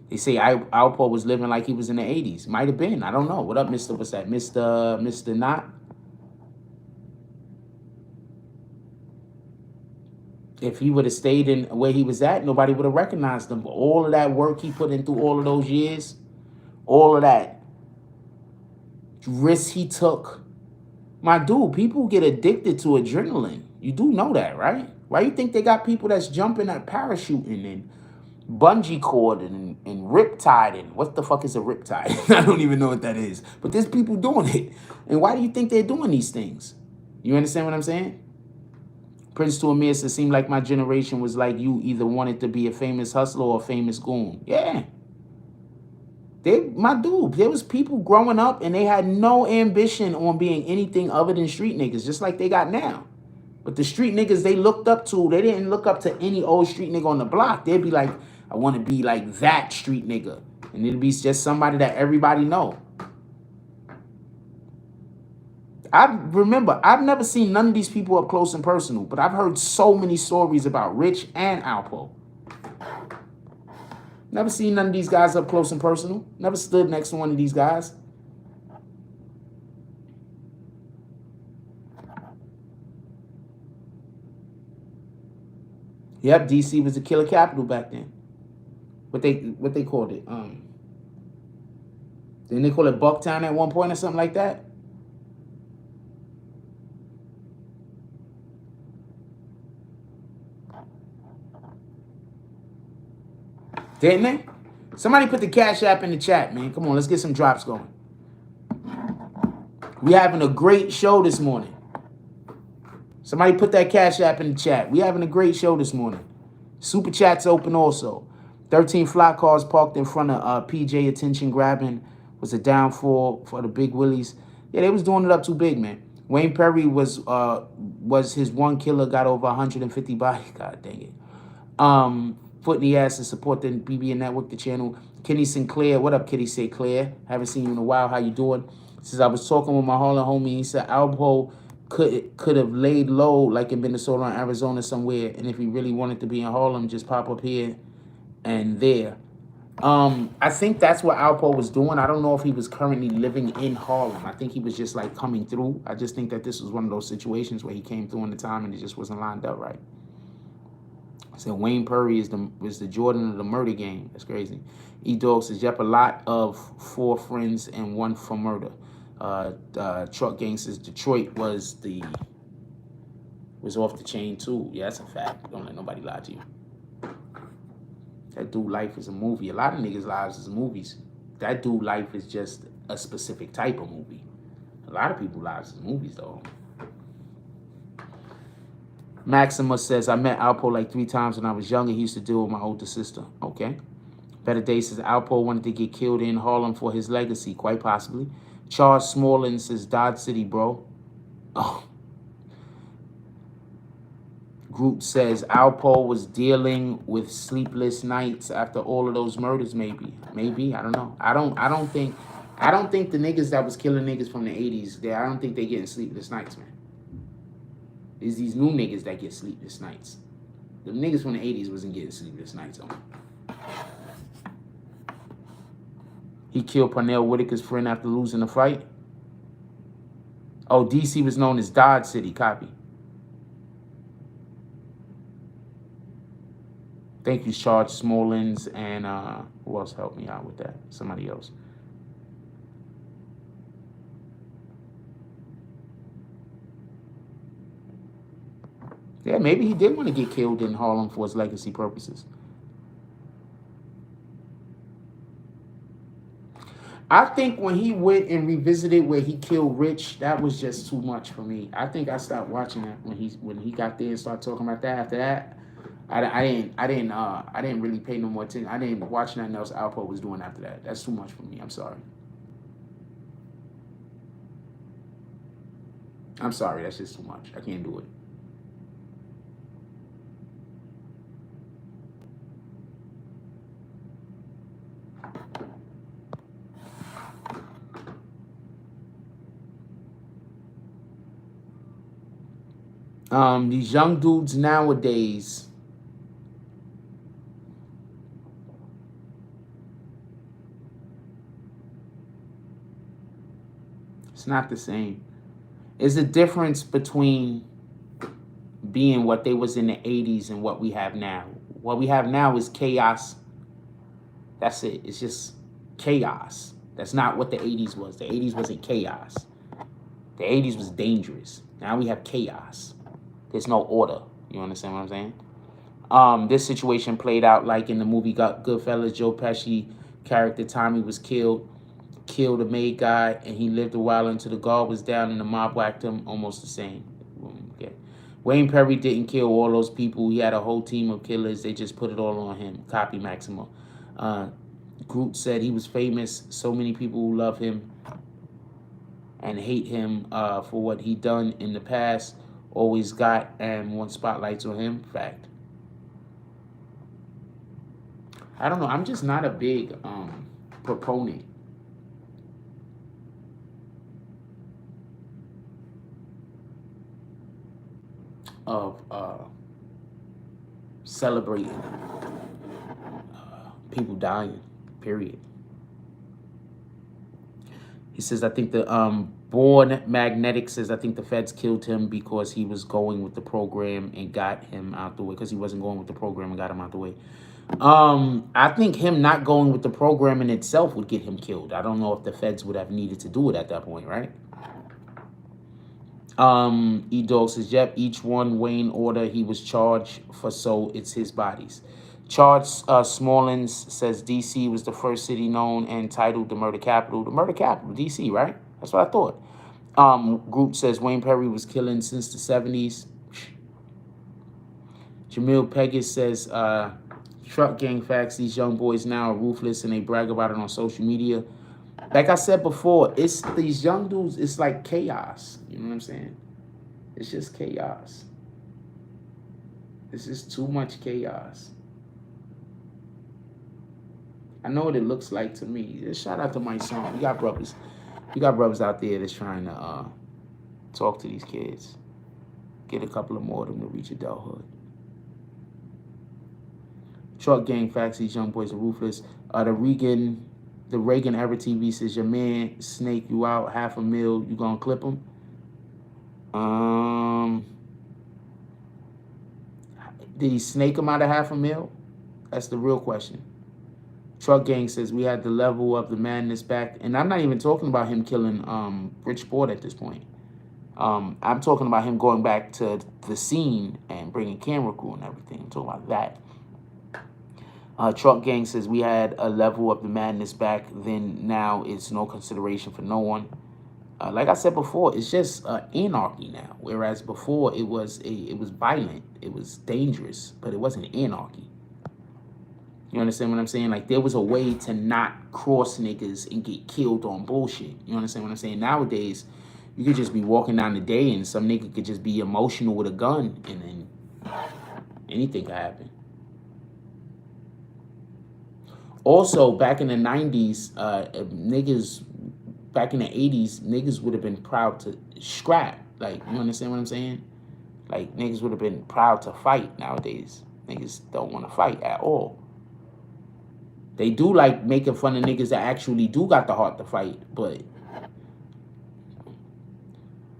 They say Alpo was living like he was in the 80s. Might have been. I don't know. What up, Mr. What's that? Mr. Knott? If he would have stayed in where he was at, nobody would have recognized him. But all of that work he put in through all of those years, all of that risk he took. My dude, people get addicted to adrenaline. You do know that, right? Why you think they got people that's jumping at parachuting and bungee cord and riptide and what the fuck is a riptide? I don't even know what that is. But there's people doing it. And why do you think they're doing these things? You understand what I'm saying? Prince to Amir says, seemed like my generation was like you, either wanted to be a famous hustler or a famous goon. Yeah. My dude, there was people growing up and they had no ambition on being anything other than street niggas, just like they got now. But the street niggas they looked up to, they didn't look up to any old street nigga on the block. They'd be like, I want to be like that street nigga. And it'd be just somebody that everybody know. I remember, I've never seen none of these people up close and personal, but I've heard so many stories about Rich and Alpo. Never seen none of these guys up close and personal. Never stood next to one of these guys. Yep, DC was the killer capital back then. What they called it? Didn't they call it Bucktown at one point or something like that? Didn't they? Somebody put the Cash App in the chat, man. Come on, let's get some drops going. We having a great show this morning. Somebody put that Cash App in the chat. We having a great show this morning. Super Chat's open also. 13 fly cars parked in front of PJ attention grabbing was a downfall for the Big Willies. Yeah, they was doing it up too big, man. Wayne Perry was his one killer, got over 150 bodies. God dang it. Foot in the ass to support the BBN Network, the channel. Kenny Sinclair, what up, Kitty Sinclair? Haven't seen you in a while. How you doing? Says I was talking with my Harlem homie. He said Alpo could have laid low like in Minnesota or Arizona somewhere, and if he really wanted to be in Harlem, just pop up here and there. I think that's what Alpo was doing. I don't know if he was currently living in Harlem. I think he was just like coming through. I just think that this was one of those situations where he came through in the time and it just wasn't lined up right. So Wayne Perry is the Jordan of the murder game. That's crazy. E-Dog says, yep, a lot of 4 friends and 1 for murder. Truck Gang says Detroit was off the chain too. Yeah, that's a fact. Don't let nobody lie to you. That dude life is a movie. A lot of niggas' lives is movies. That dude life is just a specific type of movie. A lot of people's lives is movies though. Maxima says, I met Alpo like 3 times when I was younger. He used to deal with my older sister. Okay. Better Day says, Alpo wanted to get killed in Harlem for his legacy. Quite possibly. Charles Smallin says, Dodge City, bro. Oh. Group says, Alpo was dealing with sleepless nights after all of those murders, maybe. Maybe, I don't know. I don't think the niggas that was killing niggas from the 80s, I don't think they getting sleepless nights, man. It's these new niggas that get sleepless nights. The niggas from the 80s wasn't getting sleepless nights on. He killed Parnell Whitaker's friend after losing the fight. Oh, DC was known as Dodge City. Copy. Thank you, Charles Smolins, and who else helped me out with that? Somebody else. Yeah, maybe he did want to get killed in Harlem for his legacy purposes. I think when he went and revisited where he killed Rich, that was just too much for me. I think I stopped watching that when he got there and started talking about that. After that, I didn't really pay no more attention. I didn't watch nothing else Alpo was doing after that. That's too much for me. I'm sorry. I'm sorry. That's just too much. I can't do it. These young dudes nowadays, it's not the same. There's a difference between being what they was in the 80s and what we have now. What we have now is chaos. That's it. It's just chaos. That's not what the 80s was. The 80s wasn't chaos. The 80s was dangerous. Now we have chaos. There's no order. You understand what I'm saying? This situation played out like in the movie Goodfellas. Joe Pesci character Tommy was killed a maid guy, and he lived a while until the guard was down and the mob whacked him. Almost the same. Okay. Wayne Perry didn't kill all those people. He had a whole team of killers. They just put it all on him. Copy Maximo. Groot said he was famous. So many people who love him and hate him for what he done in the past always got and want spotlights on him. Fact. I don't know. I'm just not a big proponent of celebrating people dying, period. He says, I think the Born Magnetic says, I think the feds killed him because he was going with the program and got him out the way, because he wasn't going with the program and got him out the way. I think him not going with the program in itself would get him killed. I don't know if the feds would have needed to do it at that point, right? E-Dog says, yep, each one Wayne order he was charged for, so it's his bodies. Charles Smallins says DC was the first city known and titled the murder capital. The murder capital, DC, right? That's what I thought. Group says Wayne Perry was killing since the 70s. Jamil Peggis says, truck gang facts, these young boys now are ruthless and they brag about it on social media. Like I said before, it's these young dudes, it's like chaos. You know what I'm saying? It's just chaos. It's just too much chaos. I know what it looks like to me. Just shout out to my son. We got brothers. We got brothers out there that's trying to talk to these kids. Get a couple of more of them to reach adulthood. Truck gang facts, these young boys are ruthless. The Reagan era TV says, your man snake you out $500,000, you gonna clip him? Did he snake him out of $500,000? That's the real question. Truck Gang says we had the level of the madness back, and I'm not even talking about him killing Rich Port at this point. I'm talking about him going back to the scene and bringing camera crew and everything. I'm talking about that. Truck Gang says we had a level of the madness back then. Now it's no consideration for no one. Like I said before, it's just anarchy now. Whereas before it was violent, it was dangerous, but it wasn't anarchy. You understand what I'm saying? Like, there was a way to not cross niggas and get killed on bullshit. You understand what I'm saying? Nowadays, you could just be walking down the day and some nigga could just be emotional with a gun, and then anything could happen. Also, back in the 90s, niggas, back in the 80s, niggas would have been proud to scrap. Like, you understand what I'm saying? Like, niggas would have been proud to fight. Nowadays, niggas don't want to fight at all. They do like making fun of niggas that actually do got the heart to fight, but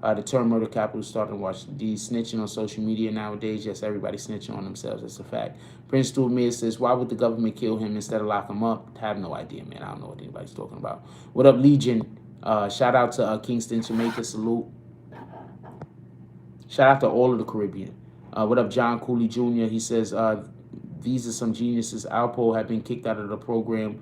the term murder capital starting to watch these snitching on social media nowadays. Yes, everybody snitching on themselves. That's a fact. Prince Stewart says, why would the government kill him instead of lock him up? I have no idea, man. I don't know what anybody's talking about. What up, Legion? Shout out to Kingston, Jamaica. Salute. Shout out to all of the Caribbean. What up, John Cooley Jr.? He says, these are some geniuses. Alpo had been kicked out of the program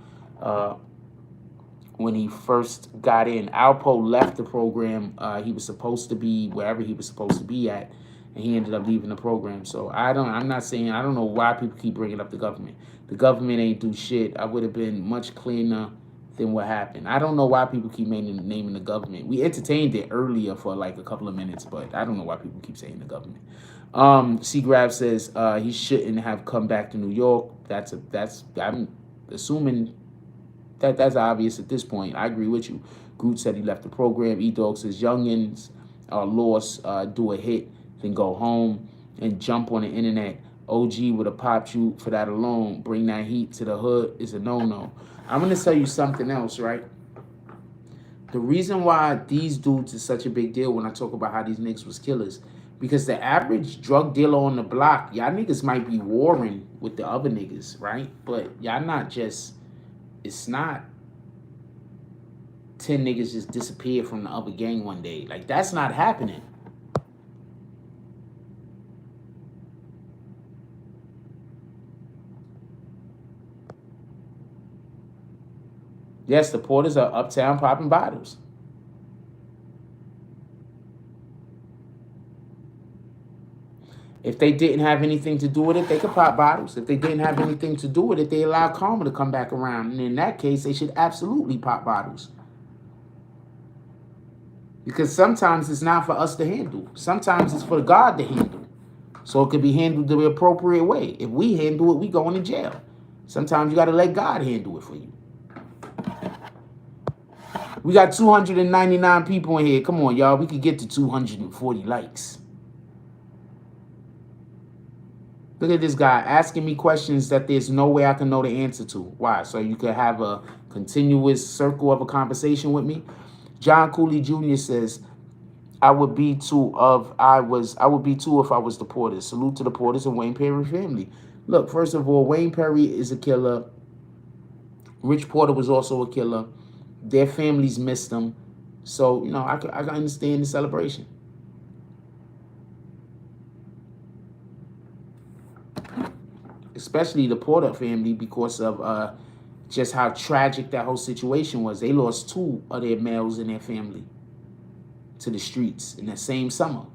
when he first got in. Alpo left the program. He was supposed to be wherever he was supposed to be at, and he ended up leaving the program. So I'm not saying, I don't know why people keep bringing up the government. The government ain't do shit. I would have been much cleaner than what happened. I don't know why people keep naming the government. We entertained it earlier for like a couple of minutes, but I don't know why people keep saying the government. C-Grab says he shouldn't have come back to New York. I'm assuming that's obvious at this point. I agree with you. Groot said he left the program. E-Dog says youngins are lost, do a hit, then go home and jump on the internet. OG would have popped you for that alone. Bring that heat to the hood is a no-no. I'm going to tell you something else, right? The reason why these dudes is such a big deal when I talk about how these niggas was killers, because the average drug dealer on the block, y'all niggas might be warring with the other niggas, right? But y'all not just, it's not 10 niggas just disappear from the other gang one day. Like, that's not happening. Yes, the Porters are uptown popping bottles. If they didn't have anything to do with it, they could pop bottles. If they didn't have anything to do with it, they allowed karma to come back around. And in that case, they should absolutely pop bottles. Because sometimes it's not for us to handle. Sometimes it's for God to handle. So it could be handled the appropriate way. If we handle it, we going to jail. Sometimes you got to let God handle it for you. We got 299 people in here. Come on, y'all. We could get to 240 likes. Look at this guy asking me questions that there's no way I can know the answer to. Why? So you could have a continuous circle of a conversation with me. John Cooley Jr. says, I would be too if I was the Porters. Salute to the Porters and Wayne Perry family. Look, first of all, Wayne Perry is a killer. Rich Porter was also a killer. Their families missed them. So, you know, I can understand the celebration. Especially the Porter family, because of just how tragic that whole situation was. They lost 2 of their males in their family to the streets in that same summer.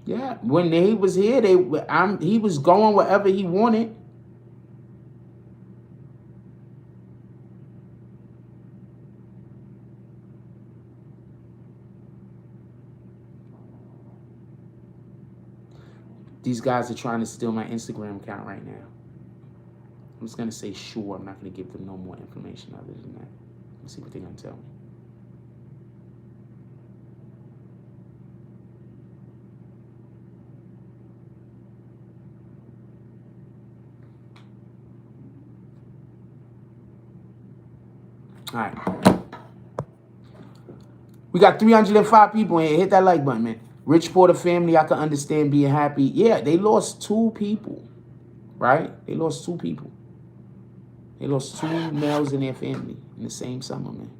Yeah, when he was here, he was going wherever he wanted. These guys are trying to steal my Instagram account right now. I'm just going to say sure. I'm not going to give them no more information other than that. Let's see what they're going to tell me. All right. We got 305 people in here. Hit that like button, man. Rich Porter family, I can understand being happy. Yeah, they lost 2 people, right? They lost 2 people. They lost 2 males in their family in the same summer, man.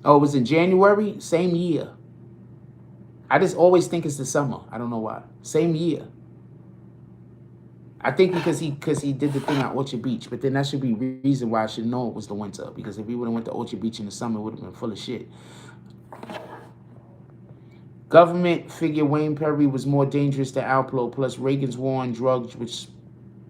Oh, it was in January? Same year. I just always think it's the summer. I don't know why. Same year. I think because he did the thing at Orchard Beach, but then that should be reason why I should know it was the winter. Because if he would have went to Orchard Beach in the summer, it would have been full of shit. Government figure Wayne Perry was more dangerous than Alpo, plus Reagan's war on drugs, which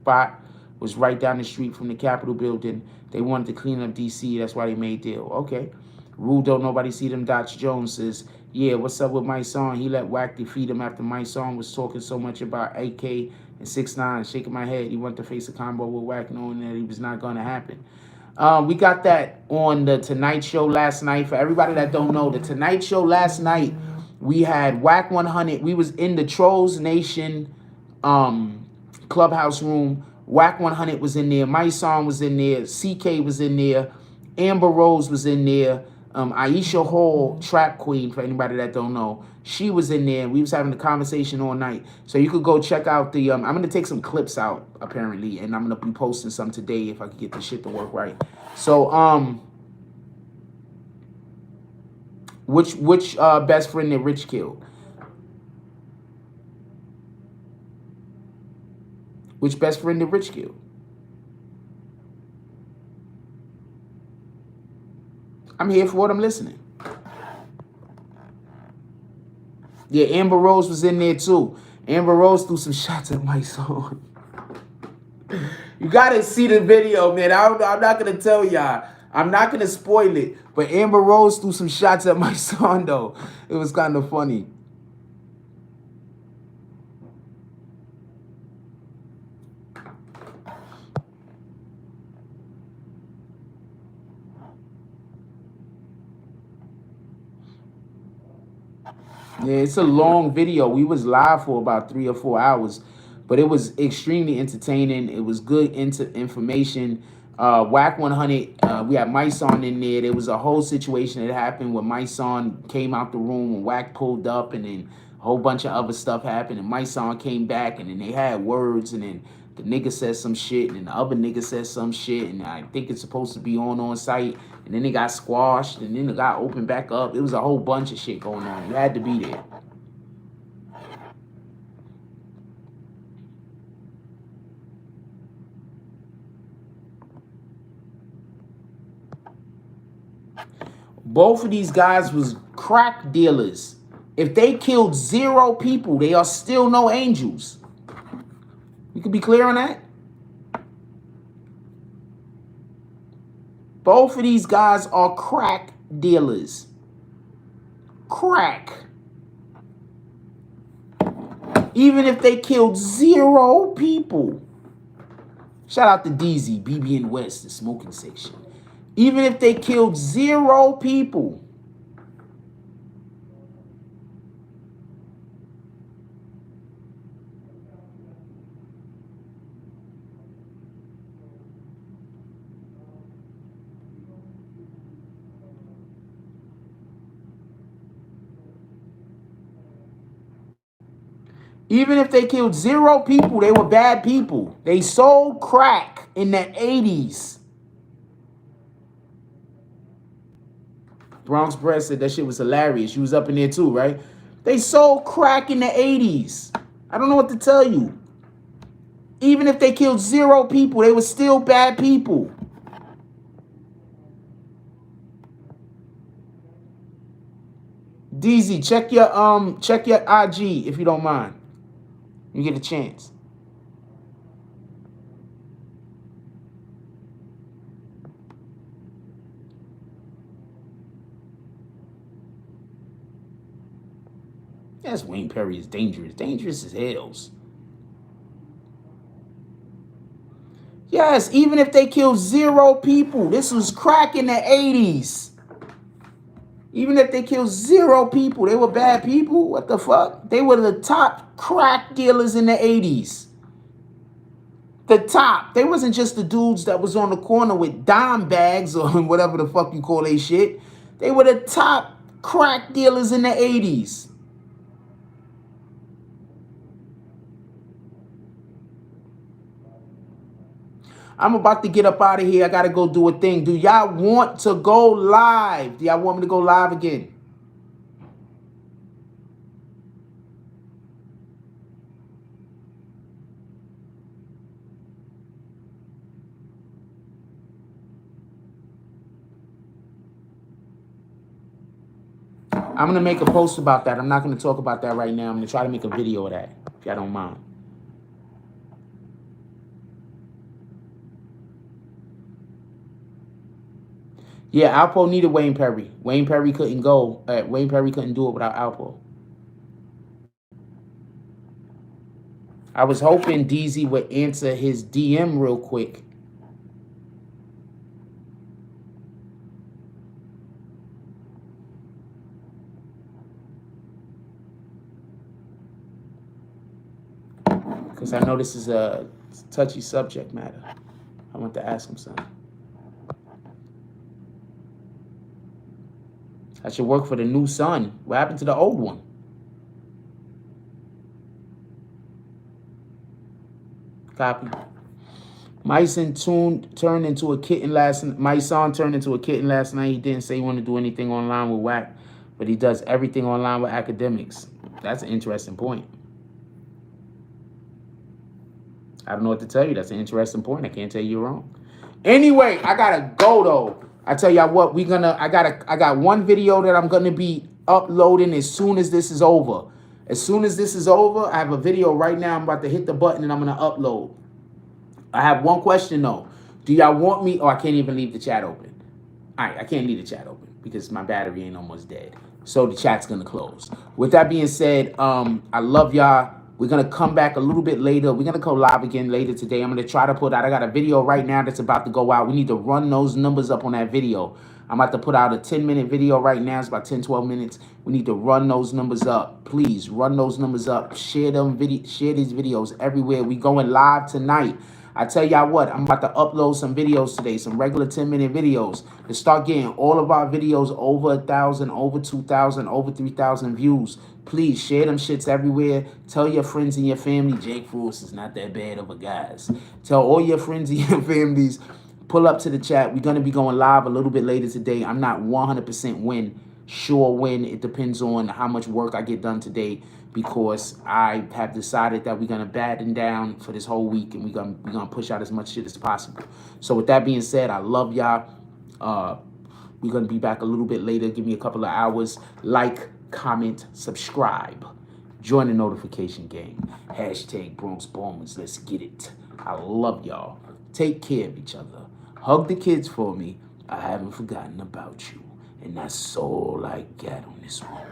spot was right down the street from the Capitol building. They wanted to clean up D.C., that's why they made deal. Okay. Rule don't nobody see them. Dotch Jones says, yeah, what's up with my son? He let Wack defeat him after my son was talking so much about AK and 6ix9ine. Shaking my head. He wanted to face a combo with Wack knowing that he was not going to happen. We got that on the Tonight Show last night. For everybody that don't know, the Tonight Show last night, we had Wack 100. We was in the Trolls Nation clubhouse room. Wack 100 was in there. My song was in there. CK was in there. Amber Rose was in there. Aisha Hall, Trap Queen, for anybody that don't know, she was in there. We was having a conversation all night. So you could go check out the, I'm going to take some clips out, apparently, and I'm going to be posting some today if I could get this shit to work right. So, which best friend that Rich killed? Which best friend that Rich killed? I'm here for it. I'm listening. Yeah, Amber Rose was in there too. Amber Rose threw some shots at my son. You gotta see the video, man. I'm not gonna tell y'all. I'm not gonna spoil it. But Amber Rose threw some shots at my son, though. It was kind of funny. Yeah, it's a long video. We was live for about 3 or 4 hours, but it was extremely entertaining. It was good information. Wack 100, we had my son in there. There was a whole situation that happened where my son came out the room and Wack pulled up, and then a whole bunch of other stuff happened, and my son came back, and then they had words, and then the nigga said some shit, and then the other nigga said some shit, and I think it's supposed to be on site, and then it got squashed, and then it got opened back up. It was a whole bunch of shit going on. You had to be there. Both of these guys was crack dealers. If they killed 0 people, they are still no angels. We could be clear on that. Both of these guys are crack dealers. Crack. Even if they killed 0 people. Shout out to DZ, BBN West, the smoking section. Even if they killed 0 people. Even if they killed 0 people, they were bad people. They sold crack in the 80s. Bronx Bread said that shit was hilarious. You was up in there too, right? They sold crack in the 80s. I don't know what to tell you. Even if they killed 0 people, they were still bad people. DZ, check your IG if you don't mind. You get a chance. Yes, Wayne Perry is dangerous. Dangerous as hells. Yes, even if they killed 0 people. This was crack in the 80s. Even if they killed 0 people, they were bad people. What the fuck? They were the top crack dealers in the 80s. The top. They wasn't just the dudes that was on the corner with dime bags or whatever the fuck you call they shit. They were the top Crack dealers in the 80s. I'm about to get up out of here. I got to go do a thing. Do y'all want to go live? Do y'all want me to go live again? I'm going to make a post about that. I'm not going to talk about that right now. I'm going to try to make a video of that, if y'all don't mind. Yeah, Alpo needed Wayne Perry. Wayne Perry couldn't go. Wayne Perry couldn't do it without Alpo. I was hoping DZ would answer his DM real quick. Because I know this is a touchy subject matter. I want to ask him something. I should work for the new son. What happened to the old one? Copy. My son turned into a kitten last night. He didn't say he wanted to do anything online with WAC, but he does everything online with academics. That's an interesting point. I don't know what to tell you. That's an interesting point. I can't tell you you're wrong. Anyway, I gotta go though. I tell y'all what, I got one video that I'm gonna be uploading as soon as this is over. As soon as this is over, I have a video right now. I'm about to hit the button and I'm gonna upload. I have one question though. Do y'all want me? Oh, I can't even leave the chat open. All right, I can't leave the chat open because my battery ain't almost dead. So the chat's gonna close. With that being said, I love y'all. We're going to come back a little bit later. We're going to go live again later today. I'm going to try to put out, I got a video right now that's about to go out. We need to run those numbers up on that video. I'm about to put out a 10-minute video right now. It's about 10, 12 minutes. We need to run those numbers up. Please run those numbers up. Share these videos everywhere. We going live tonight. I tell y'all what, I'm about to upload some videos today, some regular 10-minute videos to start getting all of our videos over 1,000, over 2,000, over 3,000 views. Please share them shits everywhere. Tell your friends and your family, Jake Fools is not that bad of a guys. Tell all your friends and your families, pull up to the chat. We're going to be going live a little bit later today. I'm not 100% sure when. It depends on how much work I get done today, because I have decided that we're going to batten down for this whole week and we're gonna push out as much shit as possible. So with that being said, I love y'all. We're going to be back a little bit later. Give me a couple of hours. Like, comment, subscribe. Join the notification gang. Hashtag Bronx Bombers. Let's get it. I love y'all. Take care of each other. Hug the kids for me. I haven't forgotten about you. And that's all I got on this one.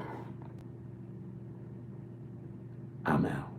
I'm out.